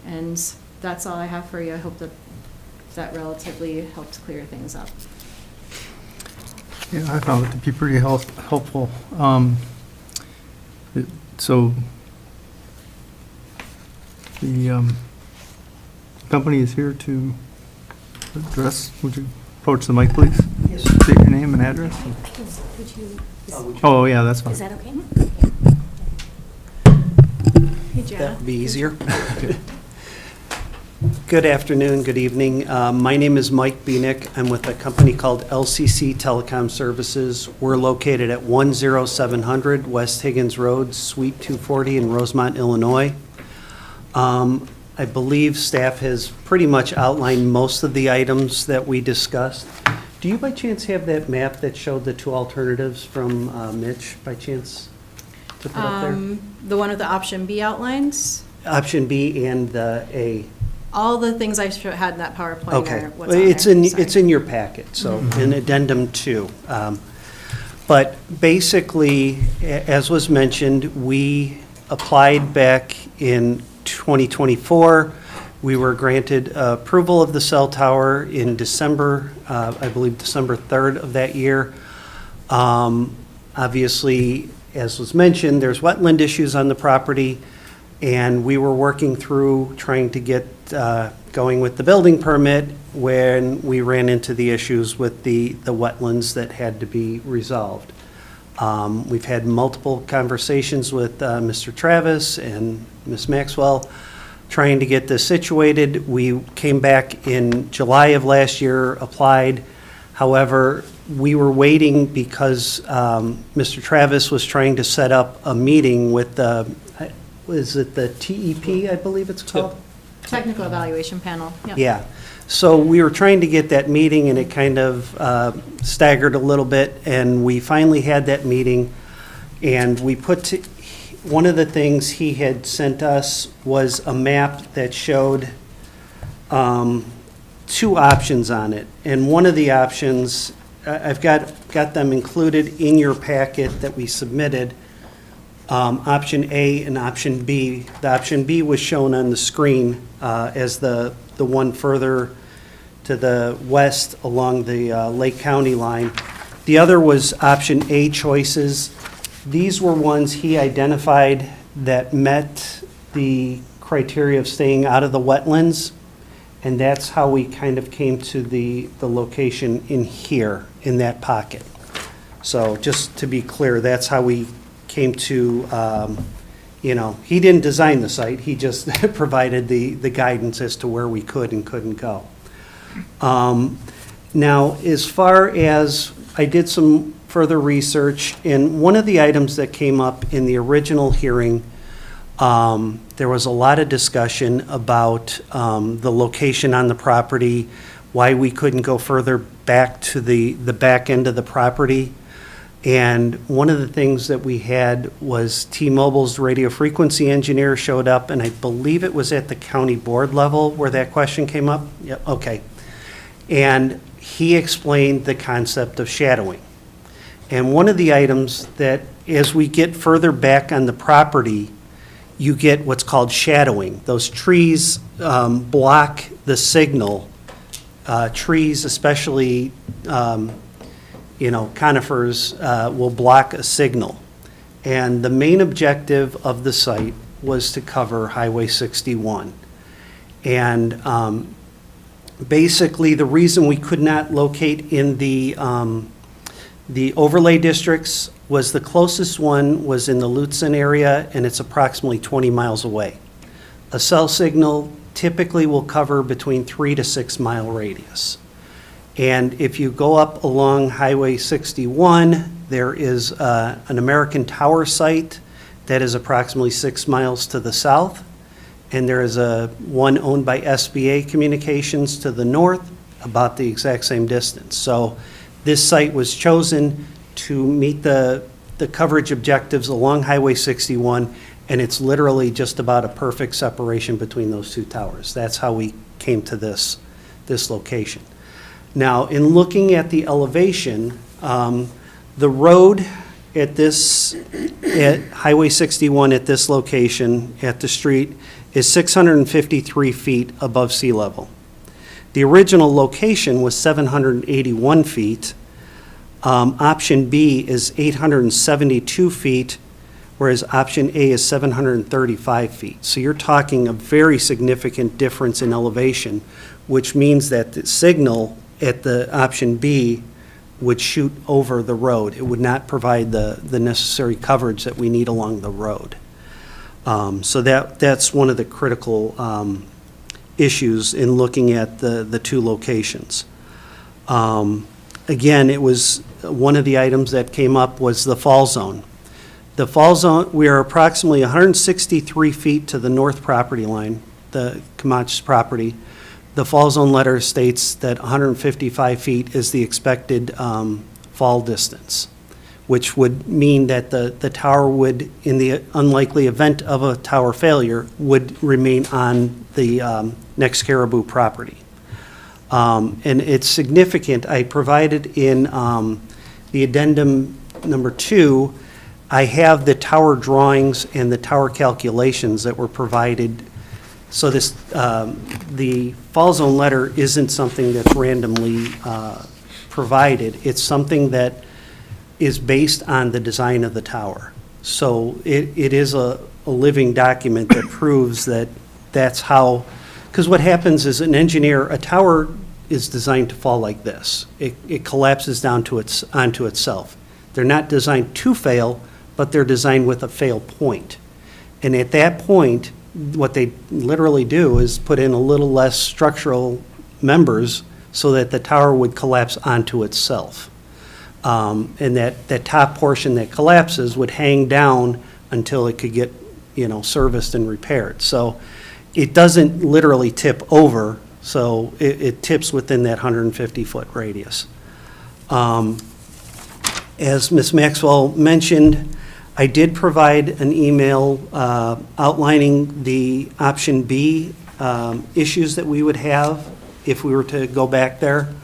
And that's all I have for you. I hope that relatively helped clear things up. Yeah, I found it to be pretty helpful. So the company is here to address. Would you approach the mic, please? Yes. State your name and address. Oh, yeah, that's fine. Is that okay? Hey, Jenna. That would be easier. Good afternoon, good evening. My name is Mike Bienick. I'm with a company called LCC Telecom Services. We're located at 10700 West Higgins Road, Suite 240 in Rosemont, Illinois. I believe staff has pretty much outlined most of the items that we discussed. Do you by chance have that map that showed the two alternatives from Mitch, by chance, to put up there? The one with the option B outlines, Option B and the A. all the things I had in that PowerPoint Okay. are what's on It's there. in, Sorry. it's in your packet, so, in addendum 2. But basically, as was mentioned, we applied back in 2024. We were granted approval of the cell tower in December, I believe December 3rd of that year. Obviously, as was mentioned, there's wetland issues on the property, and we were working through trying to get going with the building permit when we ran into the issues with the wetlands that had to be resolved. We've had multiple conversations with Mr. Travis and Ms. Maxwell trying to get this situated. We came back in July of last year, applied. However, we were waiting because Mr. Travis was trying to set up a meeting with the, is it the TEP, I believe it's called? Technical evaluation panel. Yep. Yeah. So we were trying to get that meeting, and it kind of staggered a little bit, and we finally had that meeting, and we one of the things he had sent us was a map that showed 2 options on it. And one of the options, I've got them included in your packet that we submitted, option A and option B. The option B was shown on the screen as the one further to the west along the Lake County line. The other was option A choices. These were ones he identified that met the criteria of staying out of the wetlands, and that's how we kind of came to the location in here, in that pocket. So just to be clear, that's how we came to, he didn't design the site, he just provided the guidance as to where we could and couldn't go. Now, as far as, I did some further research, and one of the items that came up in the original hearing, there was a lot of discussion about the location on the property, why we couldn't go further back to the back end of the property. And one of the things that we had was T-Mobile's radio frequency engineer showed up, and I believe it was at the county board level where that question came up. Yep, okay. And he explained the concept of shadowing. And one of the items that, as we get further back on the property, you get what's called shadowing. Those trees block the signal. Trees, especially conifers, will block a signal. And the main objective of the site was to cover Highway 61. And basically, the reason we could not locate in the overlay districts was the closest one was in the Lutzen area, and it's approximately 20 miles away. A cell signal typically will cover between 3 to 6 mile radius. And if you go up along Highway 61, there is an American Tower site that is approximately 6 miles to the south, and there is one owned by SBA Communications to the north, about the exact same distance. So this site was chosen to meet the coverage objectives along Highway 61, and it's literally just about a perfect separation between those 2 towers. That's how we came to this location. Now, in looking at the elevation, the road at Highway 61 at this location, at the street, is 653 feet above sea level. The original location was 781 feet. Option B is 872 feet, whereas option A is 735 feet. So you're talking a very significant difference in elevation, which means that the signal at the option B would shoot over the road. It would not provide the necessary coverage that we need along the road. So that's one of the critical issues in looking at the two locations. Again, it was, one of the items that came up was the fall zone. The fall zone, we are approximately 163 feet to the north property line, the Camacho's property. The fall zone letter states that 155 feet is the expected fall distance, which would mean that the tower would, in the unlikely event of a tower failure, would remain on the next Caribou property. And it's significant. I provided in the addendum number 2, I have the tower drawings and the tower calculations that were provided. So this, the fall zone letter isn't something that's randomly provided. It's something that is based on the design of the tower. So it is a living document that proves that that's how, because what happens is a tower is designed to fall like this. It collapses down to onto itself. They're not designed to fail, but they're designed with a fail point. And at that point, what they literally do is put in a little less structural members so that the tower would collapse onto itself. And that top portion that collapses would hang down until it could get, serviced and repaired. So it doesn't literally tip over, so it tips within that 150-foot radius. As Ms. Maxwell mentioned, I did provide an email outlining the option B issues that we would have if we were to go back there.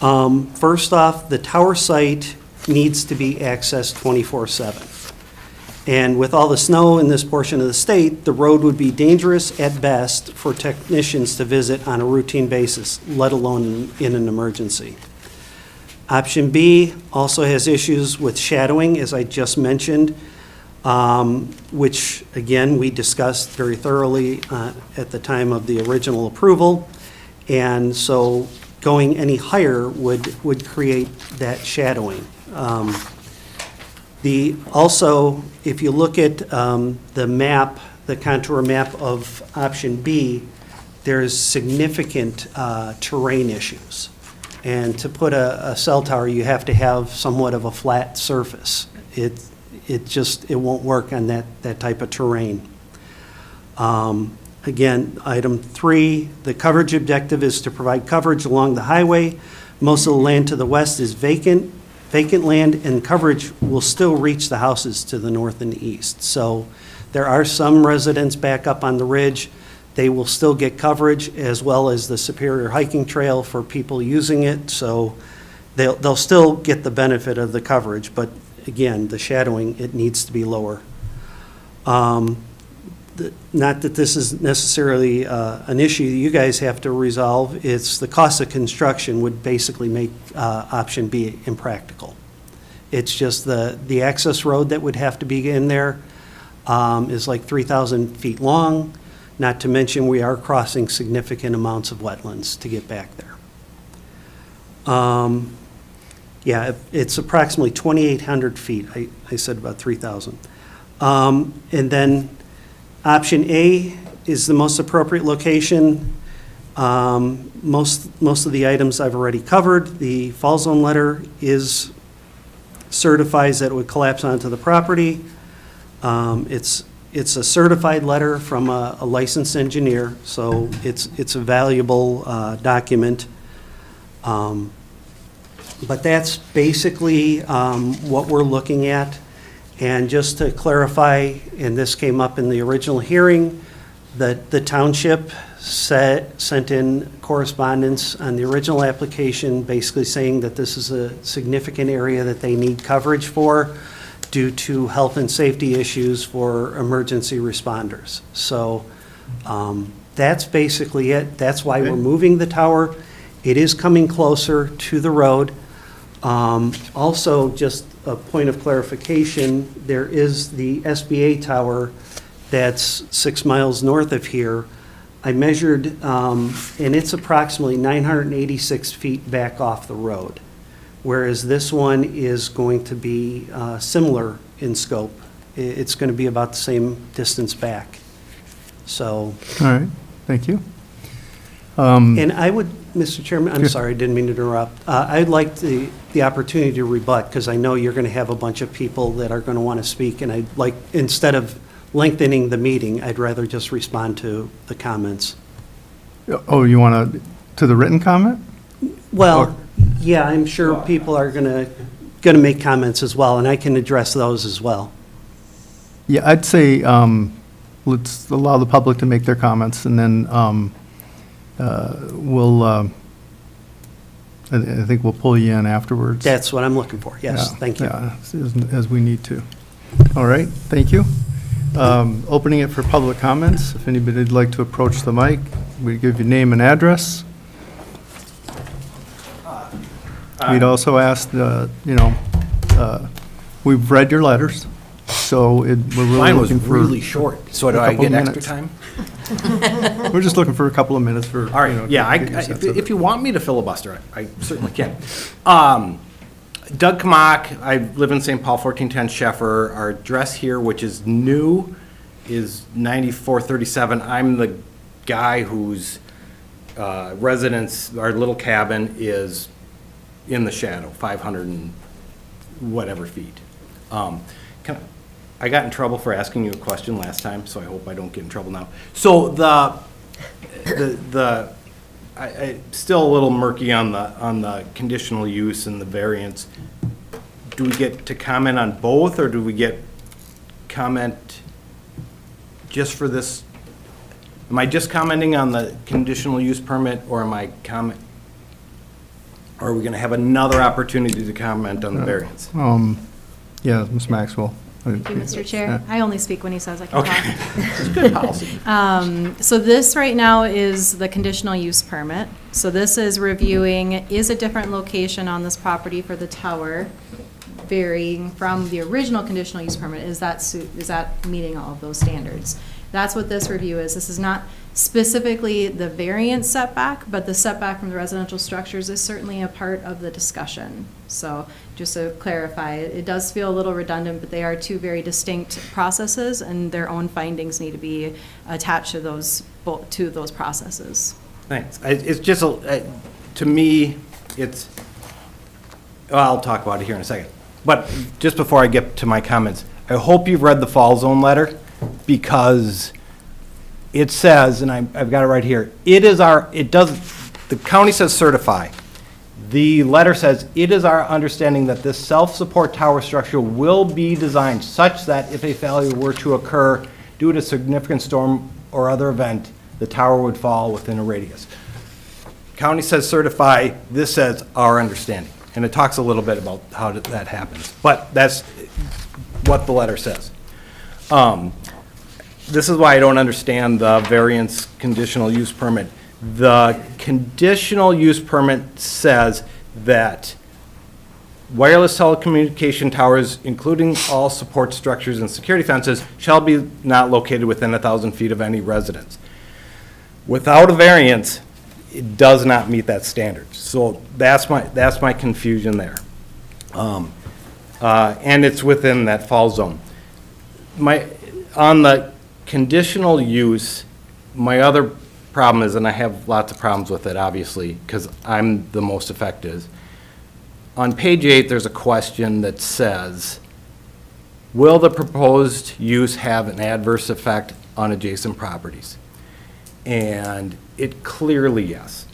First off, the tower site needs to be accessed 24/7. And with all the snow in this portion of the state, the road would be dangerous at best for technicians to visit on a routine basis, let alone in an emergency. Option B also has issues with shadowing, as I just mentioned, which, again, we discussed very thoroughly at the time of the original approval. And so going any higher would create that shadowing. Also, if you look at the map, the contour map of option B, there's significant terrain issues. And to put a cell tower, you have to have somewhat of a flat surface. It won't work on that type of terrain. Again, item 3, the coverage objective is to provide coverage along the highway. Most of the land to the west is vacant land, and coverage will still reach the houses to the north and the east. So there are some residents back up on the ridge. They will still get coverage, as well as the Superior Hiking Trail for people using it. So they'll still get the benefit of the coverage, but again, the shadowing, it needs to be lower. Not that this is necessarily an issue you guys have to resolve. It's the cost of construction would basically make option B impractical. It's just the access road that would have to be in there is like 3,000 feet long, not to mention we are crossing significant amounts of wetlands to get back there. Yeah, it's approximately 2,800 feet. I said about 3,000. And then option A is the most appropriate location. Most of the items I've already covered. The fall zone letter certifies that it would collapse onto the property. It's a certified letter from a licensed engineer, so it's a valuable document. But that's basically what we're looking at. And just to clarify, and this came up in the original hearing, that the township sent in correspondence on the original application basically saying that this is a significant area that they need coverage for due to health and safety issues for emergency responders. So that's basically it. That's why we're moving the tower. It is coming closer to the road. Also, just a point of clarification, there is the SBA tower that's 6 miles north of here. I measured, and it's approximately 986 feet back off the road, whereas this one is going to be similar in scope. It's going to be about the same distance back. So. All right, thank you. And I would, Mr. Chairman, I'm sorry, didn't mean to interrupt. I'd like the opportunity to rebut, because I know you're going to have a bunch of people that are going to want to speak, and I'd like, instead of lengthening the meeting, I'd rather just respond to the comments. Oh, you want to the written comment? Well, yeah, I'm sure people are going to make comments as well, and I can address those as well. Yeah, I'd say, let's allow the public to make their comments, and then we'll, I think we'll pull you in afterwards. That's what I'm looking for, yes, Yeah, thank you. yeah, as we need to. All right, thank you. Opening it for public comments. If anybody'd like to approach the mic, we give you name and address. We'd also ask, we've read your letters, so we're really Mine was looking for. really short, so do a I couple get extra minutes. time? We're just looking for a couple of minutes for. All right, yeah, get your sense of if it. you want me to filibuster, I certainly can. Doug Kamak, I live in St. Paul, 1410 Sheffer. Our address here, which is new, is 9437. I'm the guy whose residence, our little cabin, is in the shadow, 500 and whatever feet. I got in trouble for asking you a question last time, so I hope I don't get in trouble now. So I still a little murky on the conditional use and the variance. Do we get to comment on both, or do we get comment just for this? Am I just commenting on the conditional use permit, or am I are we gonna have another opportunity to comment on the variance? Yeah, Ms. Maxwell. Thank you, Mr. Chair. I only speak when he says I can Okay, talk. it's good policy. So this right now is the conditional use permit. So this is reviewing, is a different location on this property for the tower varying from the original conditional use permit? Is that meeting all of those standards? That's what this review is. This is not specifically the variance setback, but the setback from the residential structures is certainly a part of the discussion. So just to clarify, it does feel a little redundant, but they are two very distinct processes, and their own findings need to be attached to those processes. Thanks. It's just, to me, well, I'll talk about it here in a second. But just before I get to my comments, I hope you've read the fall zone letter, because it says, and I've got it right here, the county says certify. The letter says, it is our understanding that this self-support tower structure will be designed such that if a failure were to occur due to significant storm or other event, the tower would fall within a radius. County says certify, this says our understanding. And it talks a little bit about how that happens. But that's what the letter says. This is why I don't understand the variance conditional use permit. The conditional use permit says that wireless telecommunication towers, including all support structures and security fences, shall be not located within 1,000 feet of any residence. Without a variance, it does not meet that standard. So that's my confusion there. And it's within that fall zone. On the conditional use, my other problem is, and I have lots of problems with it, obviously, because I'm the most affected. On page 8, there's a question that says, will the proposed use have an adverse effect on adjacent properties? And it clearly, yes.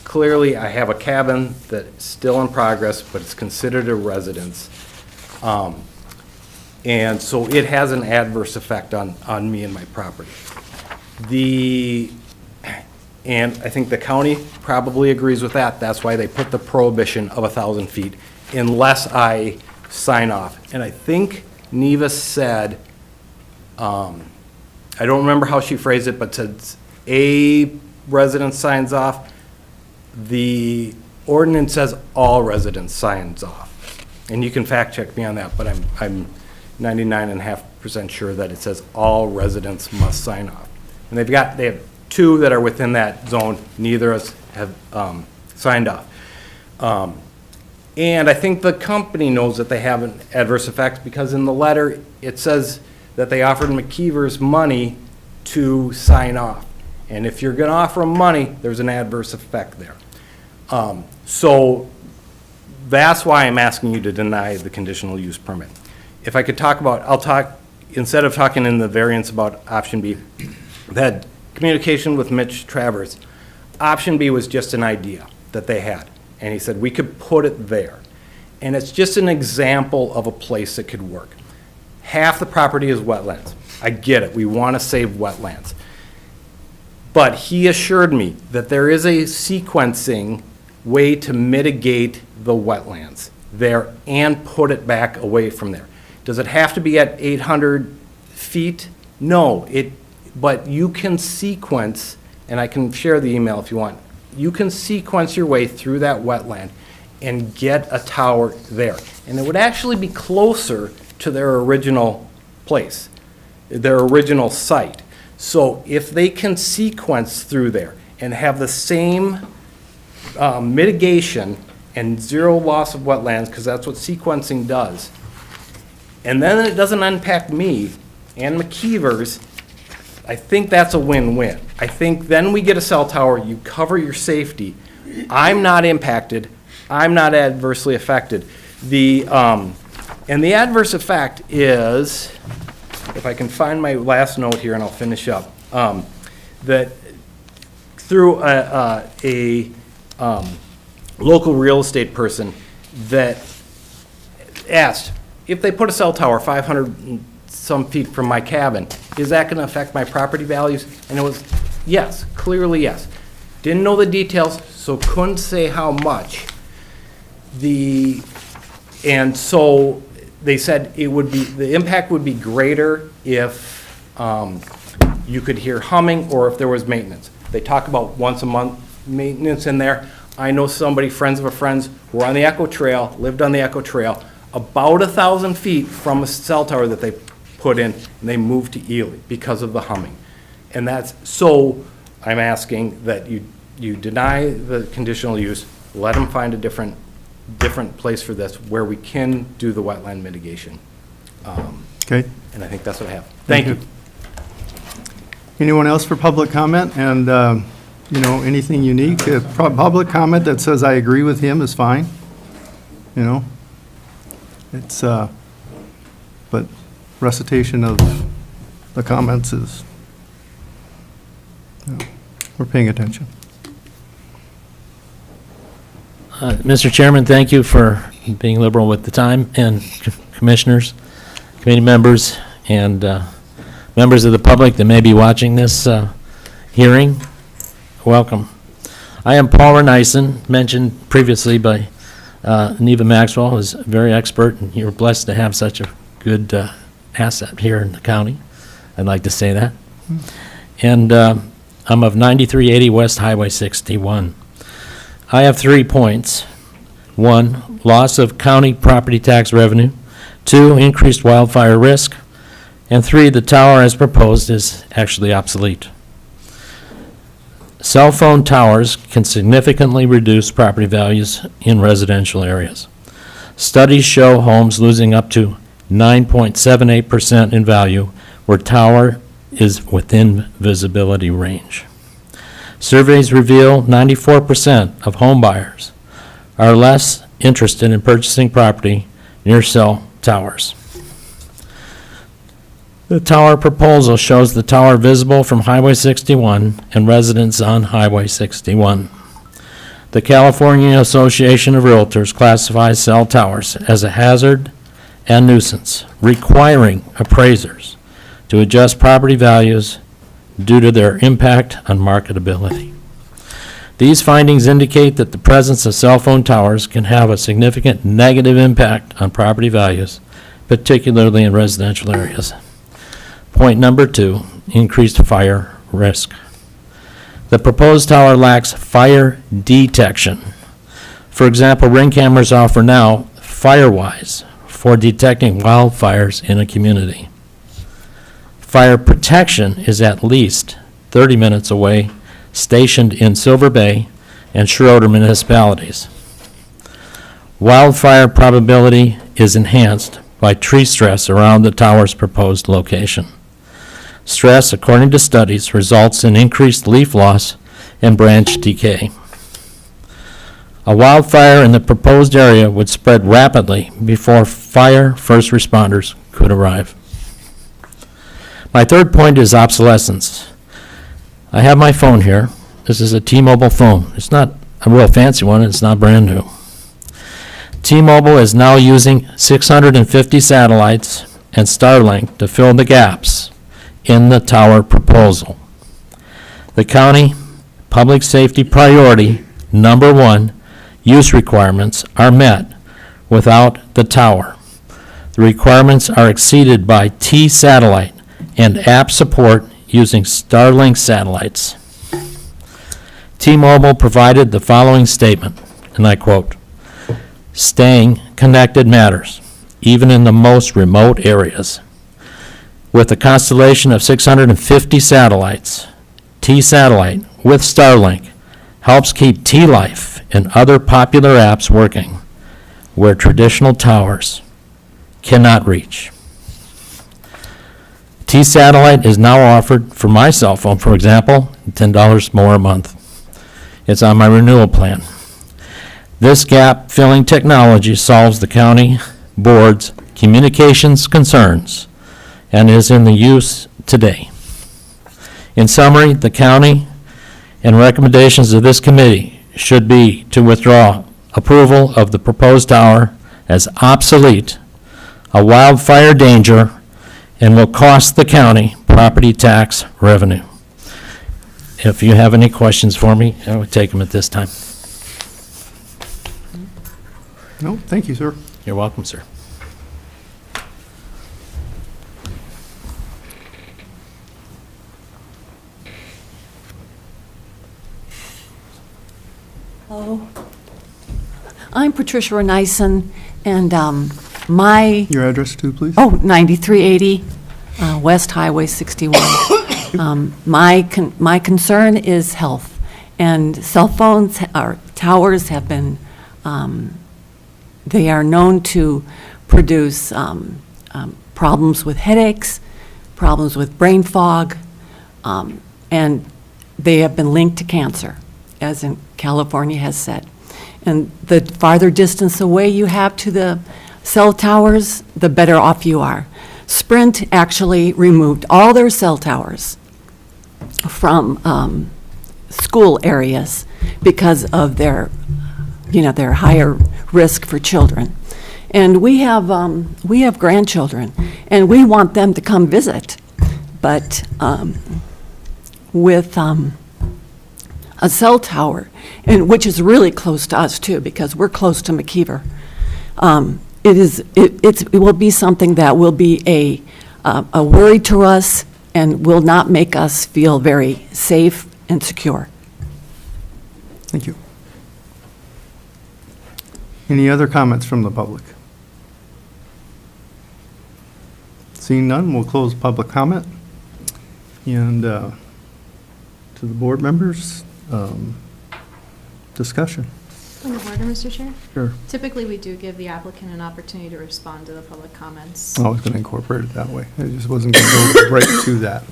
Clearly, I have a cabin that's still in progress, but it's considered a residence. And so it has an adverse effect on me and my property. And I think the county probably agrees with that. That's why they put the prohibition of 1,000 feet unless I sign off. And I think Neva said, I don't remember how she phrased it, but said a resident signs off. The ordinance says all residents signs off. And you can fact check me on that, but I'm 99.5% sure that it says all residents must sign off. And they have two that are within that zone, neither of us have signed off. And I think the company knows that they have an adverse effect, because in the letter, it says that they offered McKeever's money to sign off. And if you're gonna offer them money, there's an adverse effect there. So that's why I'm asking you to deny the conditional use permit. If I could talk about, instead of talking in the variance about option B, I've had communication with Mitch Travers. Option B was just an idea that they had. And he said, we could put it there. And it's just an example of a place that could work. Half the property is wetlands. I get it, we want to save wetlands. But he assured me that there is a sequencing way to mitigate the wetlands there and put it back away from there. Does it have to be at 800 feet? No, but you can sequence, and I can share the email if you want. You can sequence your way through that wetland and get a tower there. And it would actually be closer to their original place, their original site. So if they can sequence through there and have the same mitigation and zero loss of wetlands, because that's what sequencing does, and then it doesn't impact me and McKeever's, I think that's a win-win. I think then we get a cell tower, you cover your safety. I'm not impacted, I'm not adversely affected. And the adverse effect is, if I can find my last note here and I'll finish up, that through a local real estate person that asked, if they put a cell tower 500 and some feet from my cabin, is that going to affect my property values? And it was yes, clearly yes. Didn't know the details, so couldn't say how much. And so they said it would be, the impact would be greater if you could hear humming or if there was maintenance. They talk about once a month maintenance in there. I know somebody, friends of a friend's, who were on the Echo Trail, lived on the Echo Trail, about 1,000 feet from a cell tower that they put in, and they moved to Ely because of the humming. And that's, so I'm asking that you deny the conditional use, let them find a different place for this where we can do the wetland mitigation. Okay. And I think that's what I have. Thank you. Anyone else for public comment? And, anything unique? Public comment that says I agree with him is fine. It's, but recitation of the comments is, we're paying attention. Mr. Chairman, thank you for being liberal with the time, and commissioners, committee members, and members of the public that may be watching this hearing. Welcome. I am Paul Renaison, mentioned previously by Neva Maxwell, who's very expert, and you're blessed to have such a good asset here in the county. I'd like to say that. And I'm of 9380 West Highway 61. I have 3 points. 1, loss of county property tax revenue. 2, increased wildfire risk. And 3, the tower as proposed is actually obsolete. Cell phone towers can significantly reduce property values in residential areas. Studies show homes losing up to 9.78% in value where tower is within visibility range. Surveys reveal 94% of home buyers are less interested in purchasing property near cell towers. The tower proposal shows the tower visible from Highway 61 and residents on Highway 61. The California Association of Realtors classifies cell towers as a hazard and nuisance, requiring appraisers to adjust property values due to their impact on marketability. These findings indicate that the presence of cell phone towers can have a significant negative impact on property values, particularly in residential areas. Point number 2, increased fire risk. The proposed tower lacks fire detection. For example, Ring cameras offer now FireWise for detecting wildfires in a community. Fire protection is at least 30 minutes away, stationed in Silver Bay and Schroeder municipalities. Wildfire probability is enhanced by tree stress around the tower's proposed location. Stress, according to studies, results in increased leaf loss and branch decay. A wildfire in the proposed area would spread rapidly before fire first responders could arrive. My third point is obsolescence. I have my phone here. This is a T-Mobile phone. It's not a real fancy one. It's not brand new. T-Mobile is now using 650 satellites and Starlink to fill the gaps in the tower proposal. The county public safety priority number 1 use requirements are met without the tower. The requirements are exceeded by T-satellite and app support using Starlink satellites. T-Mobile provided the following statement, and I quote, "Staying connected matters, even in the most remote areas. With a constellation of 650 satellites, T-Satellite with Starlink helps keep T-Life and other popular apps working where traditional towers cannot reach." T-Satellite is now offered for my cell phone, for example, $10 more a month. It's on my renewal plan. This gap-filling technology solves the county board's communications concerns and is in the use today. In summary, the county and recommendations of this committee should be to withdraw approval of the proposed tower as obsolete, a wildfire danger, and will cost the county property tax revenue. If you have any questions for me, I would take them at this time. No, thank you, sir. You're welcome, sir. Hello. I'm Patricia Renison, and my, Your address too, please? 9380 West Highway 61. My concern is health, and cell phones, or towers have been, they are known to produce problems with headaches, problems with brain fog, and they have been linked to cancer, as in California has said. And the farther distance away you have to the cell towers, the better off you are. Sprint actually removed all their cell towers from school areas because of their higher risk for children. And we have grandchildren, and we want them to come visit. But with a cell tower, and which is really close to us too, because we're close to McKeever, it will be something that will be a worry to us and will not make us feel very safe and secure. Thank you. Any other comments from the public? Seeing none, we'll close public comment. And to the board members, discussion. Point of order, Mr. Chair? Sure. Typically, we do give the applicant an opportunity to respond to the public comments. I was going to incorporate it that way. I just wasn't going to go right to that.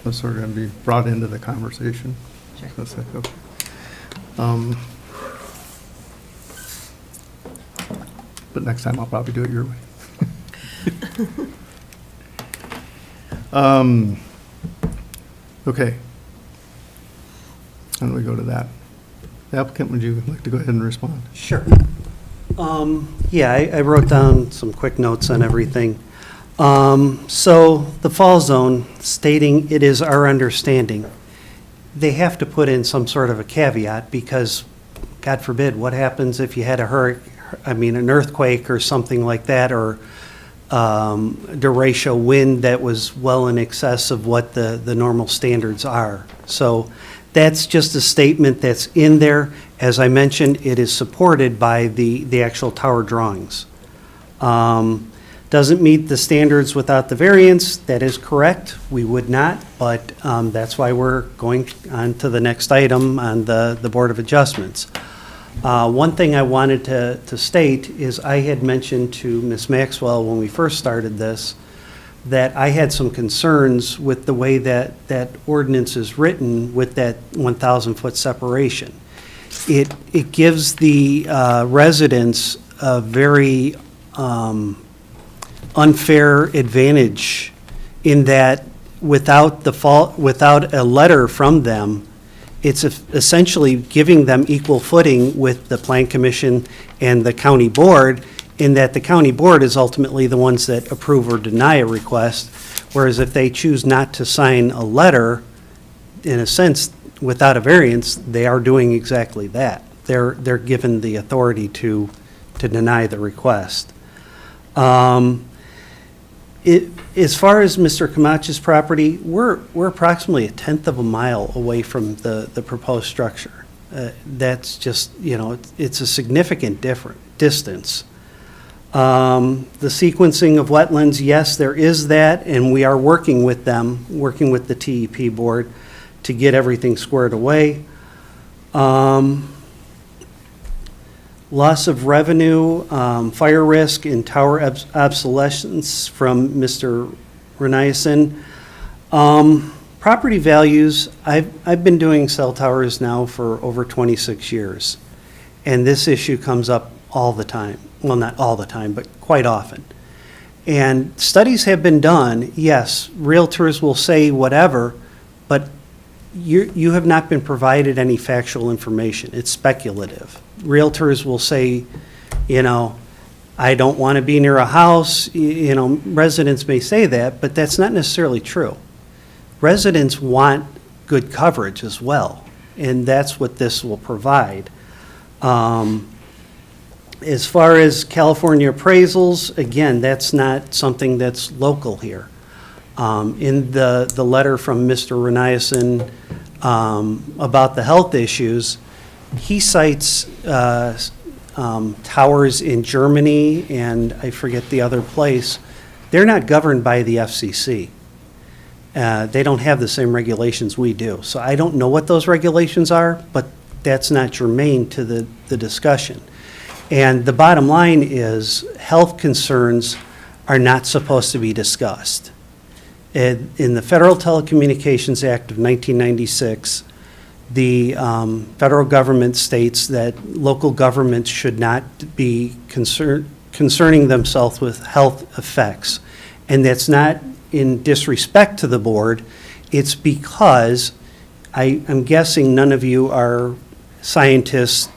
That's sort of going to be brought into the conversation. Sure. That's like, okay. But next time I'll probably do it your way. Okay. How do we go to that? The applicant, would you like to go ahead and respond? Sure. Yeah, I wrote down some quick notes on everything. So the fall zone stating it is our understanding, they have to put in some sort of a caveat because, God forbid, what happens if you had an earthquake or something like that, or derecho wind that was well in excess of what the normal standards are. So that's just a statement that's in there. As I mentioned, it is supported by the actual tower drawings. Doesn't meet the standards without the variance. That is correct. We would not, but that's why we're going on to the next item on the Board of Adjustments. One thing I wanted to state is I had mentioned to Ms. Maxwell when we first started this that I had some concerns with the way that that ordinance is written with that 1,000-foot separation. It gives the residents a very unfair advantage in that without a letter from them, it's essentially giving them equal footing with the Plan Commission and the county board, in that the county board is ultimately the ones that approve or deny a request, whereas if they choose not to sign a letter, in a sense, without a variance, they are doing exactly that. They're given the authority to deny the request. As far as Mr. Camacho's property, we're approximately 1/10 of a mile away from the proposed structure. That's just, it's a significant distance. The sequencing of wetlands, yes, there is that, and we are working with them, working with the TEP board to get everything squared away. Loss of revenue, fire risk, and tower obsolescence from Mr. Renayason. Property values, I've been doing cell towers now for over 26 years, and this issue comes up all the time. Well, not all the time, but quite often. And studies have been done. Yes, realtors will say whatever, but you have not been provided any factual information. It's speculative. Realtors will say, I don't want to be near a house. Residents may say that, but that's not necessarily true. Residents want good coverage as well, and that's what this will provide. As far as California appraisals, again, that's not something that's local here. In the letter from Mr. Renayason about the health issues, he cites towers in Germany and I forget the other place. They're not governed by the FCC. They don't have the same regulations we do. So I don't know what those regulations are, but that's not germane to the discussion. And the bottom line is health concerns are not supposed to be discussed. In the Federal Telecommunications Act of 1996, the federal government states that local governments should not be concerning themselves with health effects. And that's not in disrespect to the board. It's because I'm guessing none of you are scientists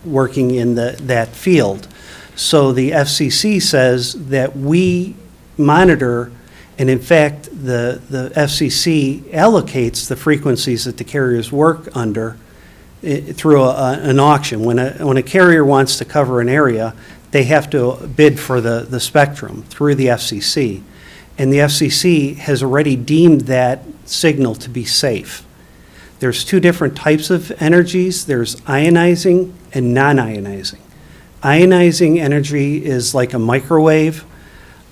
working in that field. So the FCC says that we monitor, and in fact, the FCC allocates the frequencies that the carriers work under through an auction. When a carrier wants to cover an area, they have to bid for the spectrum through the FCC. And the FCC has already deemed that signal to be safe. There's two different types of energies. There's ionizing and non-ionizing. Ionizing energy is like a microwave.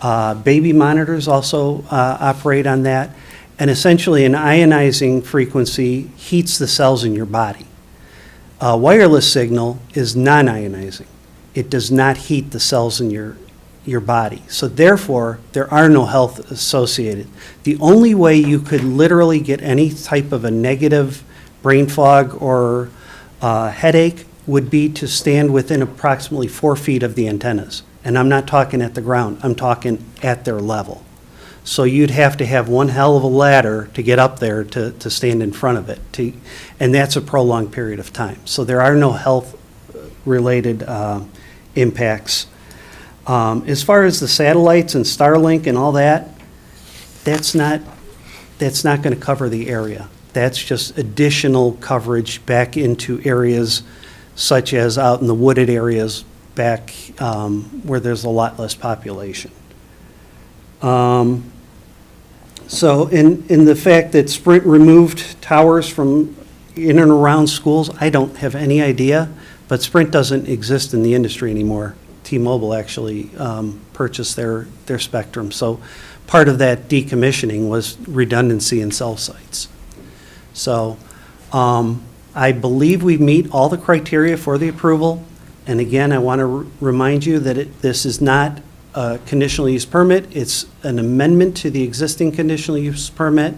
Baby monitors also operate on that. And essentially an ionizing frequency heats the cells in your body. A wireless signal is non-ionizing. It does not heat the cells in your body. So therefore, there are no health associated. The only way you could literally get any type of a negative brain fog or headache would be to stand within approximately 4 feet of the antennas. And I'm not talking at the ground, I'm talking at their level. So you'd have to have one hell of a ladder to get up there to stand in front of it. And that's a prolonged period of time. So there are no health-related impacts. As far as the satellites and Starlink and all that, that's not going to cover the area. That's just additional coverage back into areas such as out in the wooded areas back where there's a lot less population. So in the fact that Sprint removed towers from in and around schools, I don't have any idea, but Sprint doesn't exist in the industry anymore. T-Mobile actually purchased their spectrum. So part of that decommissioning was redundancy in cell sites. So I believe we meet all the criteria for the approval. And again, I want to remind you that this is not a conditional use permit. It's an amendment to the existing conditional use permit.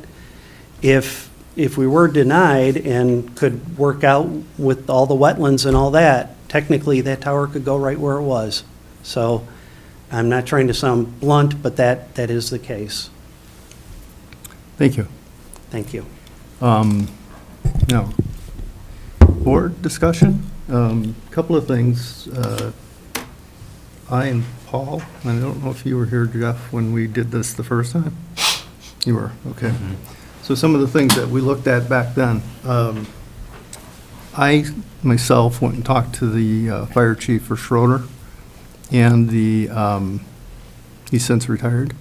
If we were denied and could work out with all the wetlands and all that, technically that tower could go right where it was. So I'm not trying to sound blunt, but that is the case. Thank you. Thank you. Now, board discussion, couple of things. I and Paul, I don't know if you were here, Jeff, when we did this the first time? You were, okay. So some of the things that we looked at back then, I myself went and talked to the fire chief for Schroeder, and he's since retired,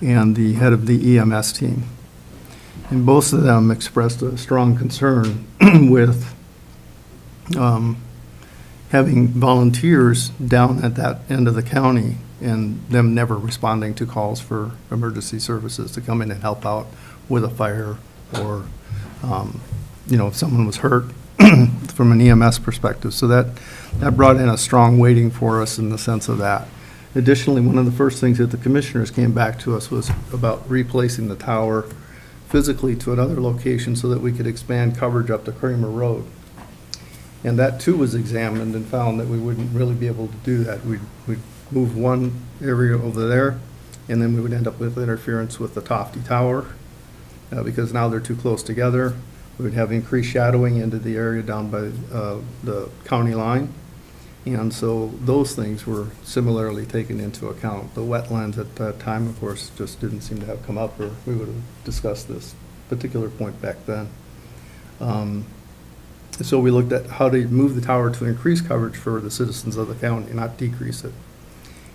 and the head of the EMS team. And both of them expressed a strong concern with having volunteers down at that end of the county and them never responding to calls for emergency services to come in and help out with a fire or, if someone was hurt from an EMS perspective. So that brought in a strong weighting for us in the sense of that. Additionally, one of the first things that the commissioners came back to us was about replacing the tower physically to another location so that we could expand coverage up to Kramer Road. And that too was examined and found that we wouldn't really be able to do that. We'd move one area over there, and then we would end up with interference with the Tofty Tower, because now they're too close together. We would have increased shadowing into the area down by the county line. And so those things were similarly taken into account. The wetlands at that time, of course, just didn't seem to have come up, or we would have discussed this particular point back then. So we looked at how to move the tower to increase coverage for the citizens of the county, not decrease it.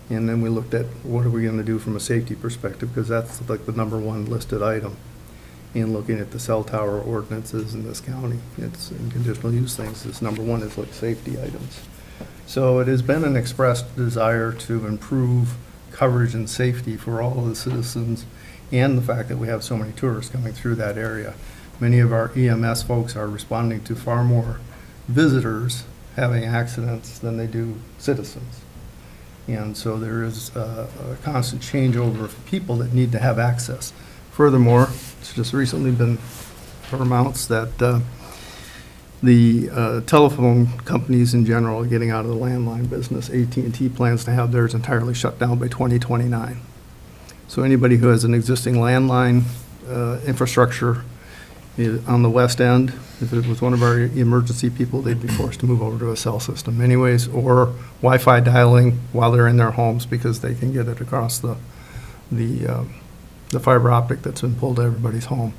And then we looked at what are we going to do from a safety perspective, because that's like the number one listed item. And looking at the cell tower ordinances in this county, it's in conditional use things, this number one is like safety items. So it has been an expressed desire to improve coverage and safety for all of the citizens, and the fact that we have so many tourists coming through that area. Many of our EMS folks are responding to far more visitors having accidents than they do citizens. And so there is a constant changeover of people that need to have access. Furthermore, it's just recently been pronounced that the telephone companies in general are getting out of the landline business. AT&T plans to have theirs entirely shut down by 2029. So anybody who has an existing landline infrastructure on the west end, if it was one of our emergency people, they'd be forced to move over to a cell system anyways, or Wi-Fi dialing while they're in their homes because they can get it across the fiber optic that's been pulled to everybody's home.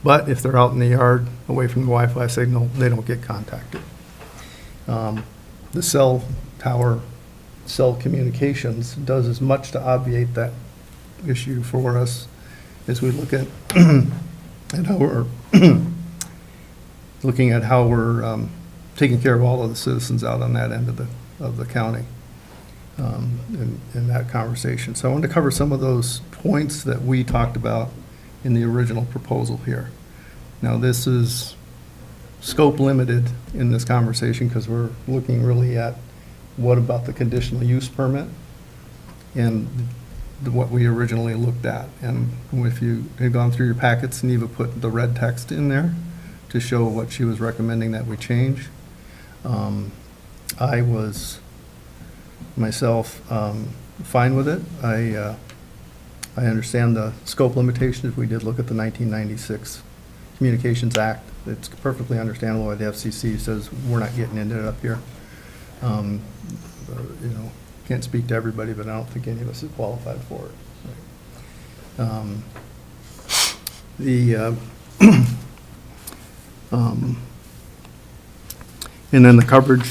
But if they're out in the yard, away from the Wi-Fi signal, they don't get contacted. The cell tower, cell communications does as much to obviate that issue for us as we look at how we're looking at how we're taking care of all of the citizens out on that end of the county in that conversation. So I wanted to cover some of those points that we talked about in the original proposal here. Now, this is scope limited in this conversation because we're looking really at what about the conditional use permit and what we originally looked at. And if you had gone through your packets, Neva put the red text in there to show what she was recommending that we change. I was myself fine with it. I understand the scope limitations. We did look at the 1996 Communications Act. It's perfectly understandable why the FCC says we're not getting into it up here. Can't speak to everybody, but I don't think any of us is qualified for it. And then the coverage,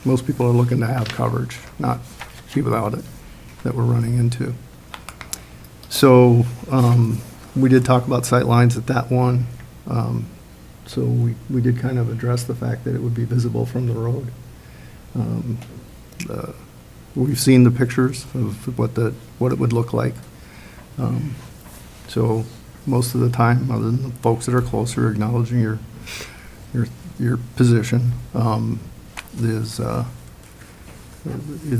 most people are looking to have coverage, not be without it, that we're running into. So we did talk about sight lines at that one. So we did kind of address the fact that it would be visible from the road. We've seen the pictures of what it would look like. So most of the time, other than the folks that are closer, acknowledging your position, is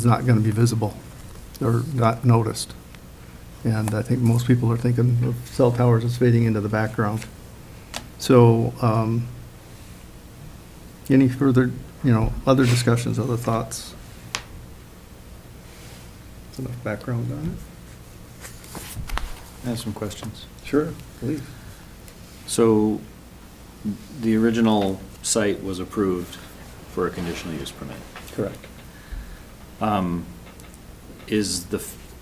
not going to be visible or not noticed. And I think most people are thinking of cell towers as fading into the background. So, any further, other discussions, other thoughts? That's enough background on I have some questions. it. Sure, please. So, the original site was approved for a conditional use permit. Correct.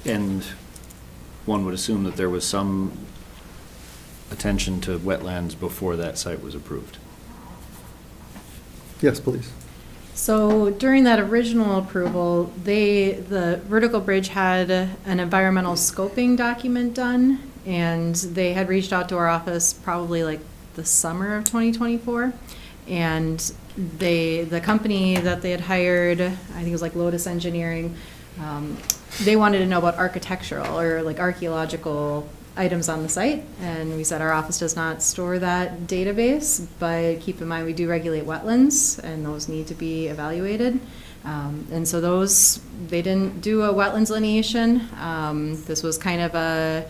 And one would assume that there was some attention to wetlands before that site was approved. Yes, please. So during that original approval, the vertical bridge had an environmental scoping document done, and they had reached out to our office probably like the summer of 2024. And the company that they had hired, I think it was like Lotus Engineering, they wanted to know about architectural or like archaeological items on the site, and we said our office does not store that database, but keep in mind we do regulate wetlands, and those need to be evaluated. And so they didn't do a wetlands lineation. This was kind of a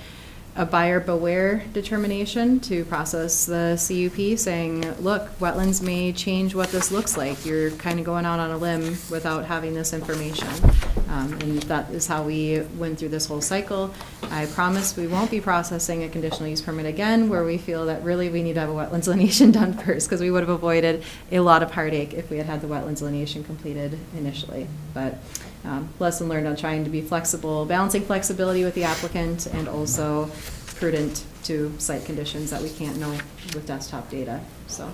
buyer beware determination to process the CUP, saying, look, wetlands may change what this looks like. You're kind of going out on a limb without having this information. And that is how we went through this whole cycle. I promise we won't be processing a conditional use permit again where we feel that really we need to have a wetlands lineation done first, because we would have avoided a lot of heartache if we had had the wetlands lineation completed initially. But lesson learned on trying to be flexible, balancing flexibility with the applicant and also prudent to site conditions that we can't know with desktop data, so.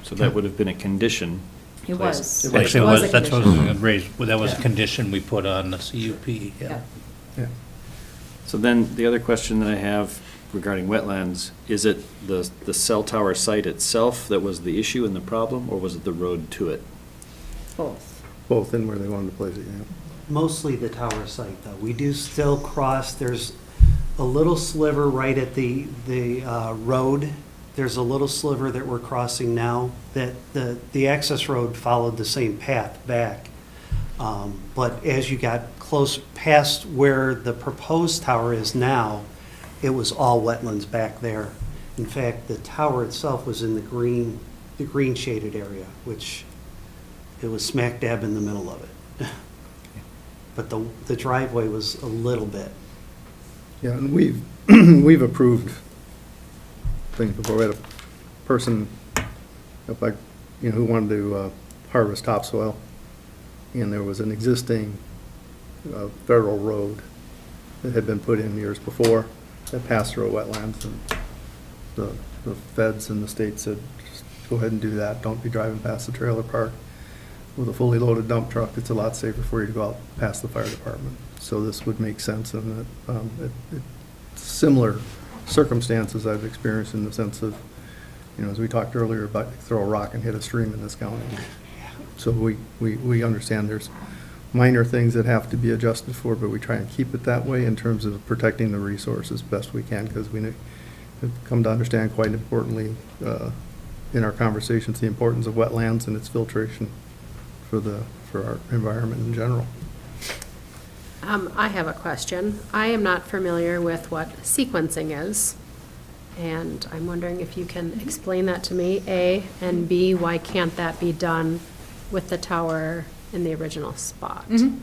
So that would have been a condition. It was. Actually, It was a that's what I was condition. going to raise, well, that was a condition we put on the CUP, yeah. Yeah. Yeah. So then, the other question that I have regarding wetlands, is it the cell tower site itself that was the issue and the problem, or was it the road to it? Both. Both in where they wanted to place it, yeah. Mostly the tower site, though. We do still cross, there's a little sliver right at the road. There's a little sliver that we're crossing now, that the access road followed the same path back. But as you got close past where the proposed tower is now, it was all wetlands back there. In fact, the tower itself was in the green shaded area, which it was smack dab in the middle of it. But the driveway was a little bit. Yeah, and we've approved things before. We had a person up like, who wanted to harvest topsoil, and there was an existing federal road that had been put in years before that passed through a wetlands, and the feds and the state said, just go ahead and do that. Don't be driving past the trailer park with a fully loaded dump truck. It's a lot safer for you to go out past the fire department. So this would make sense, and similar circumstances I've experienced in the sense of, as we talked earlier about throw a rock and hit a stream in this county. So we understand there's minor things that have to be adjusted for, but we try and keep it that way in terms of protecting the resources best we can, because we have come to understand quite importantly in our conversations the importance of wetlands and its filtration for our environment in general. I have a question. I am not familiar with what sequencing is, and I'm wondering if you can explain that to me, A, and B, why can't that be done with the tower in the original spot? Mhm.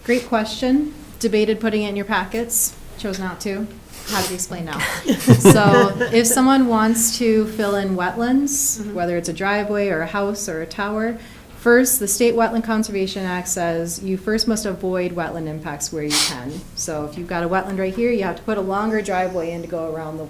Great question. Debated putting it in your packets, chose not to. How to explain now. So if someone wants to fill in wetlands, whether it's a driveway or a house or a tower, first, the State Wetland Conservation Act says you first must avoid wetland impacts where you can. So if you've got a wetland right here, you have to put a longer driveway in to go around the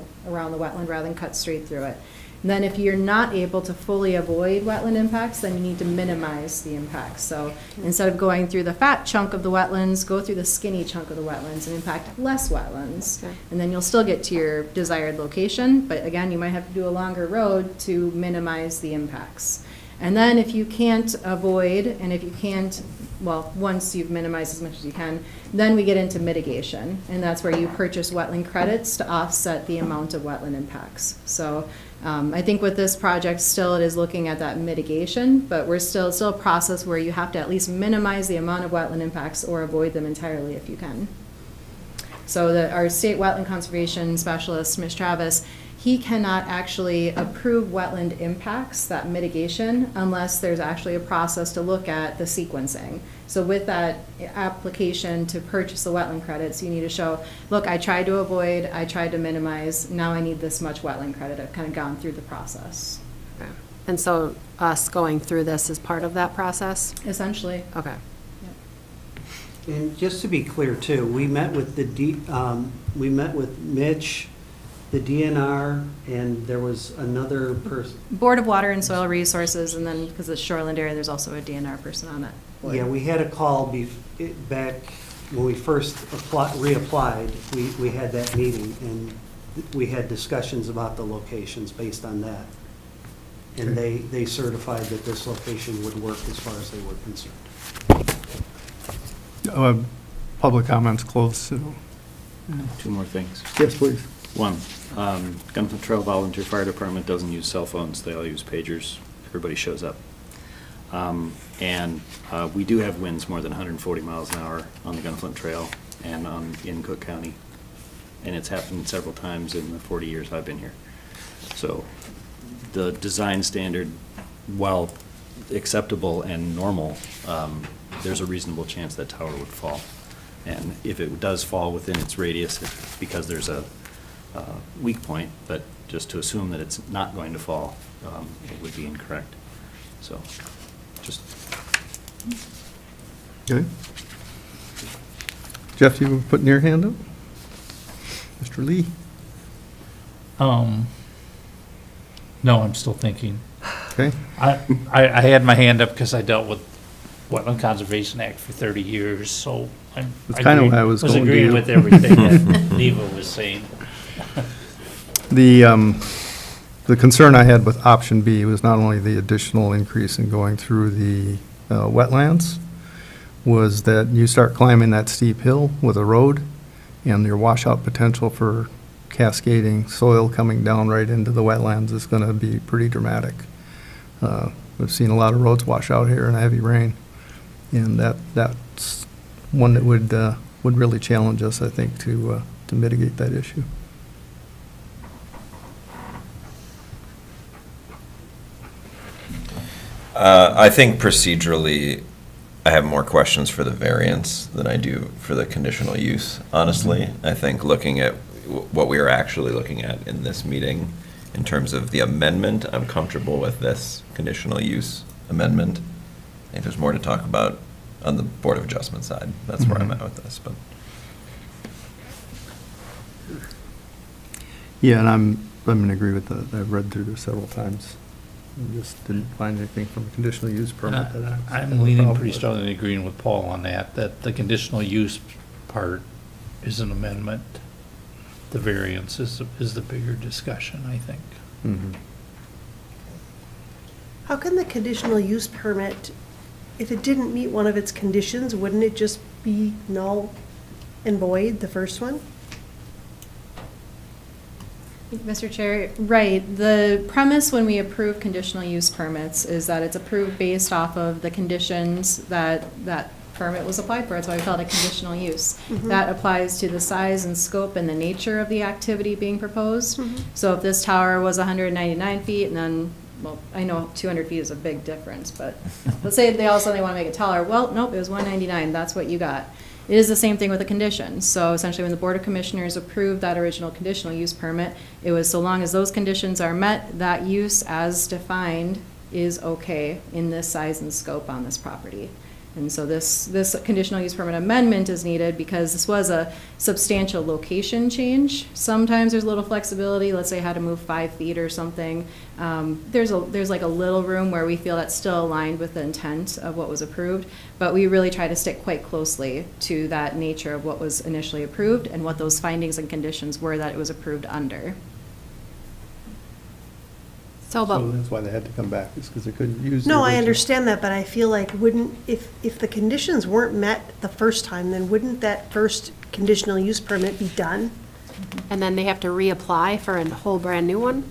wetland rather than cut straight through it. And then if you're not able to fully avoid wetland impacts, then you need to minimize the impacts. So instead of going through the fat chunk of the wetlands, go through the skinny chunk of the wetlands and impact less wetlands. Okay. And then you'll still get to your desired location, but again, you might have to do a longer road to minimize the impacts. And then if you can't avoid, and if you can't, well, once you've minimized as much as you can, then we get into mitigation. And that's where you purchase wetland credits to offset the amount of wetland impacts. So I think with this project, still it is looking at that mitigation, but we're still a process where you have to at least minimize the amount of wetland impacts or avoid them entirely if you can. So our state wetland conservation specialist, Ms. Travis, he cannot actually approve wetland impacts, that mitigation, unless there's actually a process to look at the sequencing. So with that application to purchase the wetland credits, you need to show, look, I tried to avoid, I tried to minimize, now I need this much wetland credit. I've kind of gone through the process. Okay. And so us going through this is part of that process? Essentially. Okay. And just to be clear too, we met with we met with Mitch, the DNR, and there was another person. Board of Water and Soil Resources, and then because it's shoreland area, there's also a DNR person on that board. Yeah, we had a call back when we first reapplied, we had that meeting, and we had discussions about the locations based on that. And they certified that this location would work as far as they were concerned. Public comments closed, so. Two more things. Yes, please. One, Gunflint Trail Volunteer Fire Department doesn't use cell phones, they all use pagers. Everybody shows up. And we do have winds more than 140 miles an hour on the Gunflint Trail and in Cook County. And it's happened several times in the 40 years I've been here. So the design standard, while acceptable and normal, there's a reasonable chance that tower would fall. And if it does fall within its radius, because there's a weak point, but just to assume that it's not going to fall, it would be incorrect. So, just. Okay. Jeff, you were putting your hand up? Mr. Lee? No, I'm still thinking. Okay. I had my hand up because I dealt with Wetland Conservation Act for 30 years, so That's kind of why I was going to agreeing you. with everything that Neva was saying. The concern I had with option B was not only the additional increase in going through the wetlands, was that you start climbing that steep hill with a road, and your washout potential for cascading soil coming down right into the wetlands is going to be pretty dramatic. We've seen a lot of roads wash out here in heavy rain, and that's one that would really challenge us, I think, to mitigate that issue. I think procedurally, I have more questions for the variance than I do for the conditional use, honestly. I think looking at what we are actually looking at in this meeting, in terms of the amendment, I'm comfortable with this conditional use amendment. I think there's more to talk about on the Board of Adjustment side. That's where I'm at with this, but. Yeah, and I'm in agree with that. I've read through this several times. I just didn't find anything from a conditional use permit that I have a I'm leaning problem pretty with. strongly agreeing with Paul on that the conditional use part is an amendment. The variance is the bigger discussion, I think. Mhm. How can the conditional use permit, if it didn't meet one of its conditions, wouldn't it just be null and void, the first one? Mr. Chair, right. The premise when we approve conditional use permits is that it's approved based off of the conditions that that permit was applied for. That's why we call it a conditional use. That applies to the size and scope and the nature of the activity being proposed. So if this tower was 199 feet and then, well, I know 200 feet is a big difference, but let's say they all of a sudden they want to make it taller. Well, nope, it was 199. That's what you got. It is the same thing with the conditions. So essentially, when the Board of Commissioners approved that original conditional use permit, it was so long as those conditions are met, that use as defined is okay in this size and scope on this property. And so this conditional use permit amendment is needed because this was a substantial location change. Sometimes there's a little flexibility. Let's say I had to move 5 feet or something. There's like a little room where we feel that's still aligned with the intent of what was approved, but we really try to stick quite closely to that nature of what was initially approved and what those findings and conditions were that it was approved under. So, So but that's why they had to come back, is because they couldn't use the No, I original. understand that, but I feel like if the conditions weren't met the first time, then wouldn't that first conditional use permit be done? and then they have to reapply for a whole brand new one?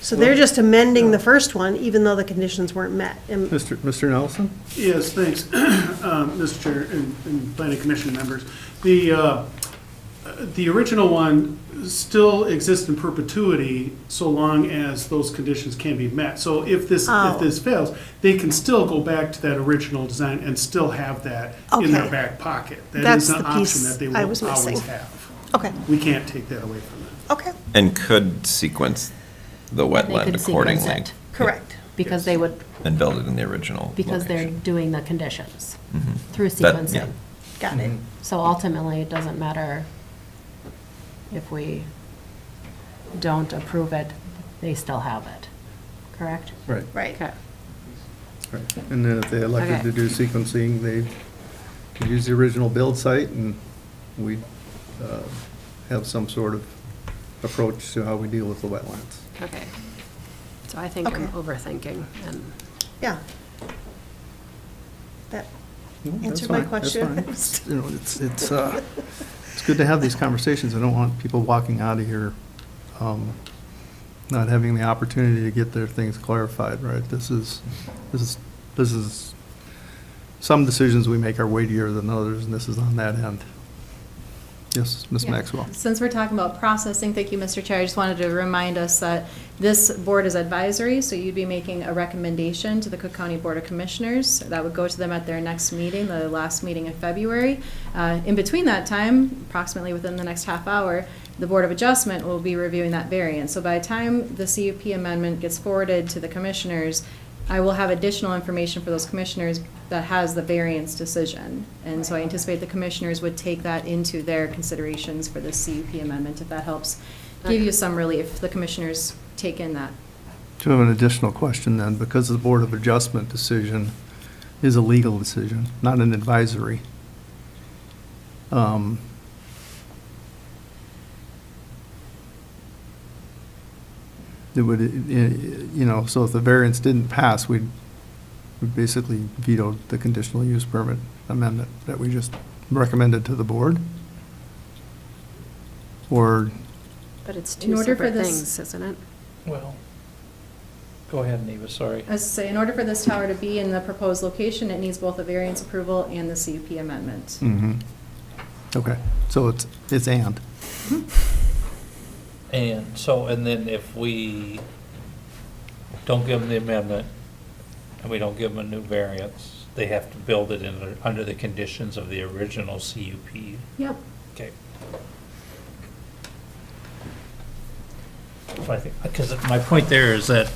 So they're just amending the first one, even though the conditions weren't met. And Mr. Nelson? Yes, thanks, Mr. Chair and Planning Commission members. The original one still exists in perpetuity so long as those conditions can be met. So if this fails, they can still go back to that original design and still have that in their Okay. back pocket. That That's is an the option piece that they I will was always missing. have. Okay, We can't take that away from them. okay, And could sequence the They wetland could sequence accordingly. it, correct. because they would, And build it in the original because they're location. doing the conditions Mhm. through That- sequencing. yeah. Got it. So ultimately, it doesn't matter if we don't approve it, they still have it, correct? Right. Right. Okay. Right. And then if they elected Okay. to do sequencing, they could use the original build site, and we'd have some sort of approach to how we deal with the wetlands. Okay. So I think I'm Okay. overthinking, and Yeah. That No, that's answered my fine, that's question. fine. It's, you know, it's good to have these conversations. I don't want people walking out of here not having the opportunity to get their things clarified, right? This is, some decisions we make are weightier than others, and this is on that end. Yes, Ms. Yeah. Maxwell? Since we're talking about processing, thank you, Mr. Chair, I just wanted to remind us that this board is advisory, so you'd be making a recommendation to the Cook County Board of Commissioners. That would go to them at their next meeting, the last meeting in February. In between that time, approximately within the next half hour, the Board of Adjustment will be reviewing that variance. So by the time the CUP amendment gets forwarded to the commissioners, I will have additional information for those commissioners that has the variance decision. And so I anticipate the commissioners would take that into their considerations for the CUP amendment, if that helps give you some relief, the commissioners take in that. Do you have an additional question then? Because the Board of Adjustment decision is a legal decision, not an advisory. It would, you know, so if the variance didn't pass, we'd basically vetoed the conditional use permit amendment that we just recommended to the board? Or, but it's In two order for separate this- things, isn't it? Well, go ahead, Neva, sorry. As I say, in order for this tower to be in the proposed location, it needs both a variance approval and the CUP amendment. okay, so it's and. And so, and then if we don't give them the amendment, and we don't give them a new variance, they have to build it in, under the conditions of the original CUP. Yep. Okay. So I think, because my point there is that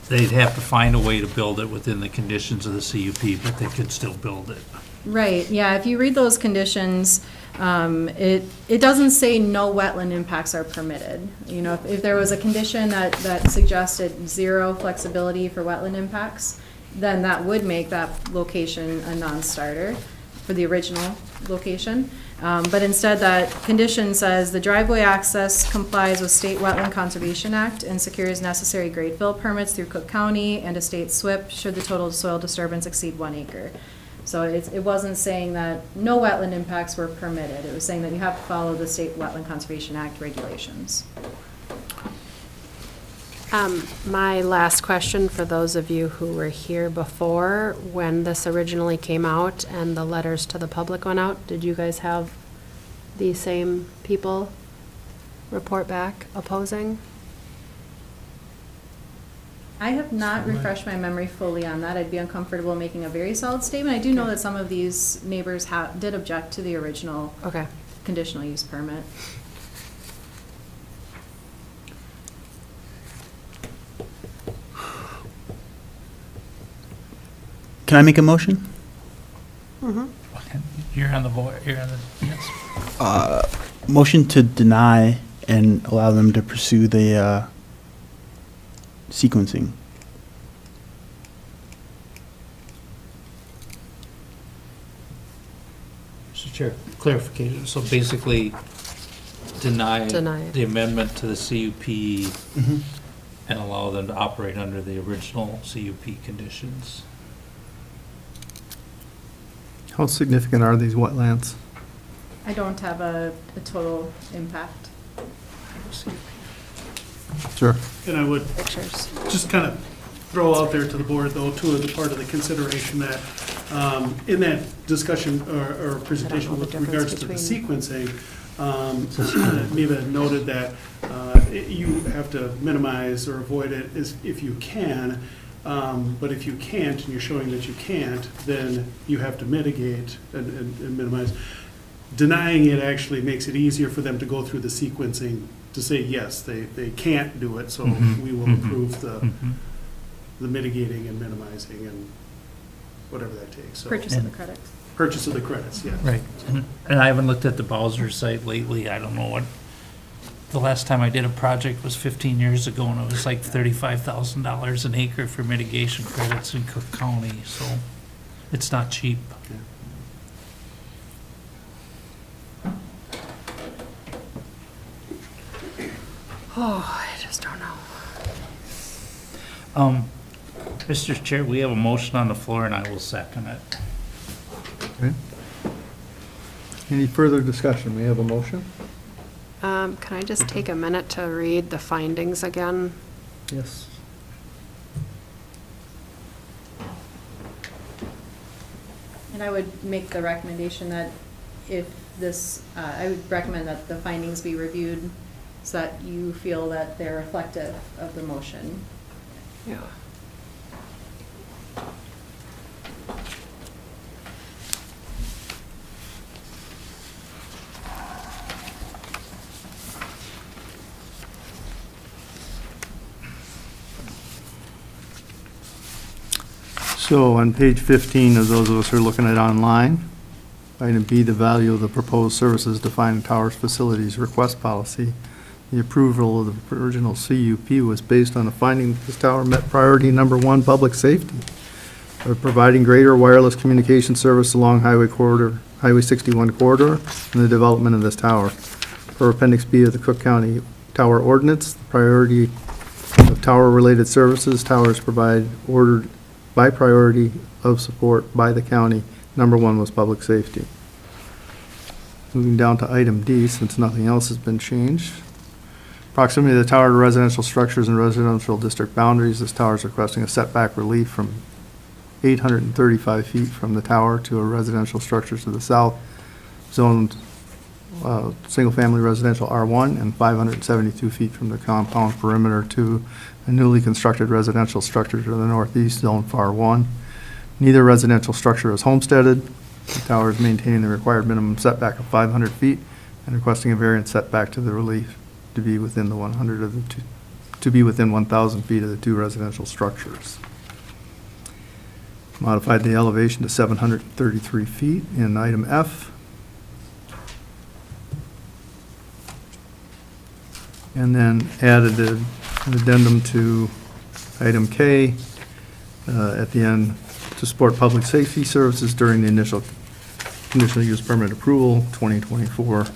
they'd have to find a way to build it within the conditions of the CUP, but they could still build it. Right, yeah, if you read those conditions, it doesn't say no wetland impacts are permitted. You know, if there was a condition that suggested zero flexibility for wetland impacts, then that would make that location a non-starter for the original location. But instead, that condition says the driveway access complies with State Wetland Conservation Act and secures necessary grade fill permits through Cook County and a state SWIP should the total soil disturbance exceed 1 acre. So it wasn't saying that no wetland impacts were permitted. It was saying that you have to follow the State Wetland Conservation Act regulations. My last question for those of you who were here before, when this originally came out and the letters to the public went out, did you guys have the same people report back opposing? I have not refreshed my memory fully on that. I'd be uncomfortable making a very solid statement. I do know that some of these neighbors did object to the original Okay. conditional use permit. Can I make a motion? You're on the board, you're on the, yes. Motion to deny and allow them to pursue the sequencing. Mr. Chair, clarification, so basically deny Deny it. the amendment to the CUP and allow them to operate under the original CUP conditions. How significant are these wetlands? I don't have a total impact. Sure. And I would Pictures. just kind of throw out there to the board, though, too, as a part of the consideration that, in that discussion or presentation know the with difference regards to the between- sequencing, Neva noted that you have to minimize or avoid it if you can, but if you can't, and you're showing that you can't, then you have to mitigate and minimize. Denying it actually makes it easier for them to go through the sequencing to say, yes, they can't do it, so we will approve the mitigating and minimizing and whatever that takes. So Purchase of the credits. Purchase of the credits, yeah. Right. And I haven't looked at the Bowser site lately. I don't know what, the last time I did a project was 15 years ago, and it was like $35,000 an acre for mitigation credits in Cook County, so it's not cheap. Oh, I just don't know. Mr. Chair, we have a motion on the floor, and I will second it. Okay. Any further discussion? We have a motion? Can I just take a minute to read the findings again? Yes. And I would make the recommendation that if this, I would recommend that the findings be reviewed so that you feel that they're reflective of the motion. Yeah. So on page 15, of those of us who are looking at online, item B, the value of the proposed services defined in Towers Facilities Request Policy. The approval of the original CUP was based on the finding that this tower met priority number 1, public safety, of providing greater wireless communication service along Highway 61 corridor, and the development of this tower. Per Appendix B of the Cook County Tower Ordinance, the priority of tower-related services, towers provide ordered by priority of support by the county. Number 1 was public safety. Moving down to item D, since nothing else has been changed. Proximity of the tower to residential structures and residential district boundaries. This tower is requesting a setback relief from 835 feet from the tower to a residential structure to the south, zoned single-family residential R1, and 572 feet from the compound perimeter to a newly constructed residential structure to the northeast, zone FAR 1. Neither residential structure is homesteaded. The tower is maintaining the required minimum setback of 500 feet and requesting a variance setback to the relief to be within the 100 of the two, to be within 1,000 feet of the two residential structures. Modified the elevation to 733 feet in item F. And then added an addendum to item K at the end to support public safety services during the initial conditional use permit approval, 2024,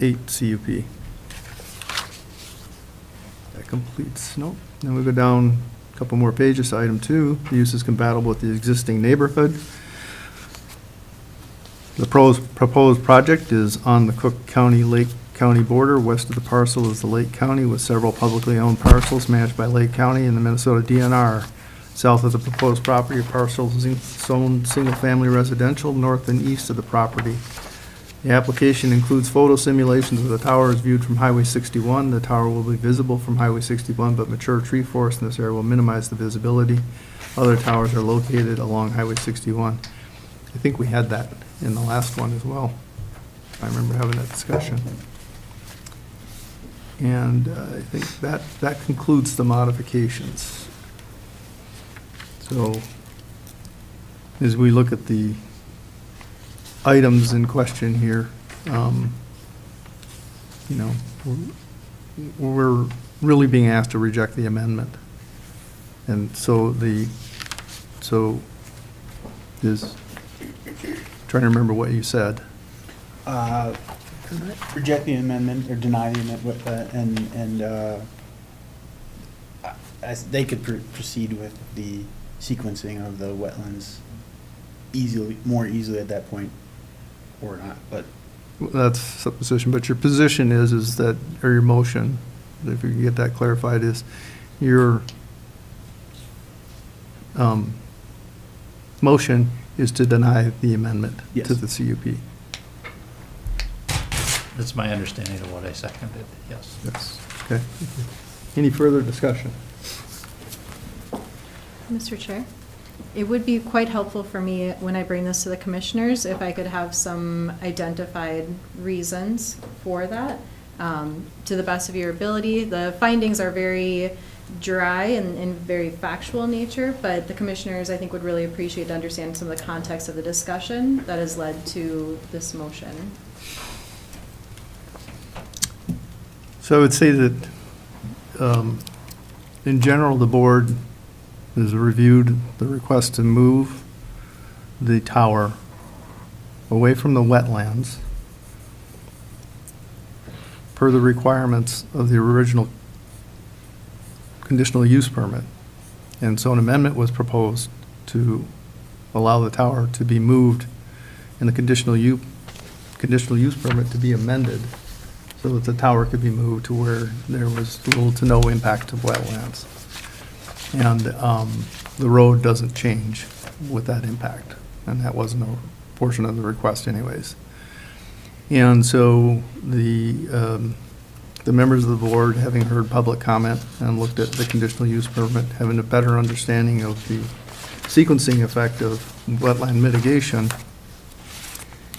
8 CUP. That completes, nope. Then we go down a couple more pages to item 2. The use is compatible with the existing neighborhood. The proposed project is on the Cook County Lake County border. West of the parcel is the Lake County with several publicly owned parcels managed by Lake County and the Minnesota DNR. South of the proposed property are parcels zoned single-family residential, north and east of the property. The application includes photo simulations of the tower as viewed from Highway 61. The tower will be visible from Highway 61, but mature tree forest in this area will minimize the visibility. Other towers are located along Highway 61. I think we had that in the last one as well. I remember having that discussion. And I think that concludes the modifications. So as we look at the items in question here, you know, we're really being asked to reject the amendment. And so is, trying to remember what you said. Reject the amendment or deny the amendment, they could proceed with the sequencing of the wetlands more easily at that point, or not, but. That's supposition, but your position is that, or your motion if we can get that clarified, is your motion is to deny the amendment Yes. to the CUP. That's my understanding of what I seconded, yes. Yes. Okay. Any further discussion? Mr. Chair, it would be quite helpful for me when I bring this to the commissioners if I could have some identified reasons for that, to the best of your ability. The findings are very dry and very factual in nature, but the commissioners, I think, would really appreciate to understand some of the context of the discussion that has led to this motion. So I would say that, in general, the board has reviewed the request to move the tower away from the wetlands per the requirements of the original conditional use permit. And so an amendment was proposed to allow the tower to be moved and the conditional use permit to be amended so that the tower could be moved to where there was little to no impact of wetlands. And the road doesn't change with that impact, and that wasn't a portion of the request anyways. And so the members of the board, having heard public comment and looked at the conditional use permit, having a better understanding of the sequencing effect of wetland mitigation,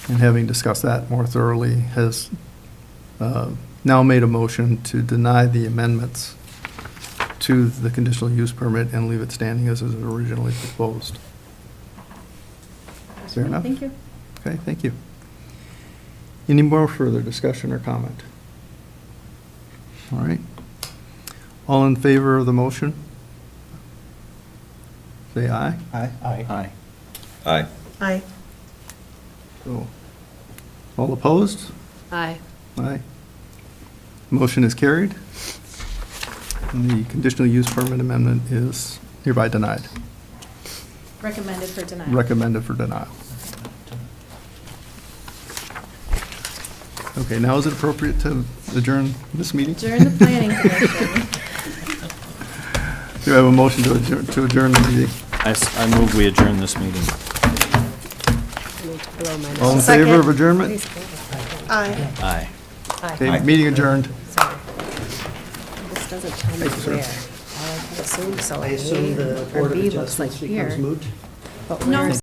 and having discussed that more thoroughly, has now made a motion to deny the amendments to the conditional use permit and leave it standing as it was originally proposed. Fair enough? Thank you. Okay, thank you. Any more further discussion or comment? All right. All in favor of the motion? Say aye. Aye. Aye. Aye. Aye. So, all opposed? Aye. Aye. Motion is carried. And the conditional use permit amendment is hereby denied. Recommended for denial. Recommended for denial. Okay, now is it appropriate to adjourn this meeting? During the planning commission. Do I have a motion to adjourn the meeting? I move we adjourn this meeting. I need to blow my All in nose. favor of adjournment? Aye. Aye. Okay, meeting adjourned. Sorry. This doesn't tell me Thank you, sir. where. I assume so. I assume the Or Board of B looks like Adjustments here. becomes moot. But No, where is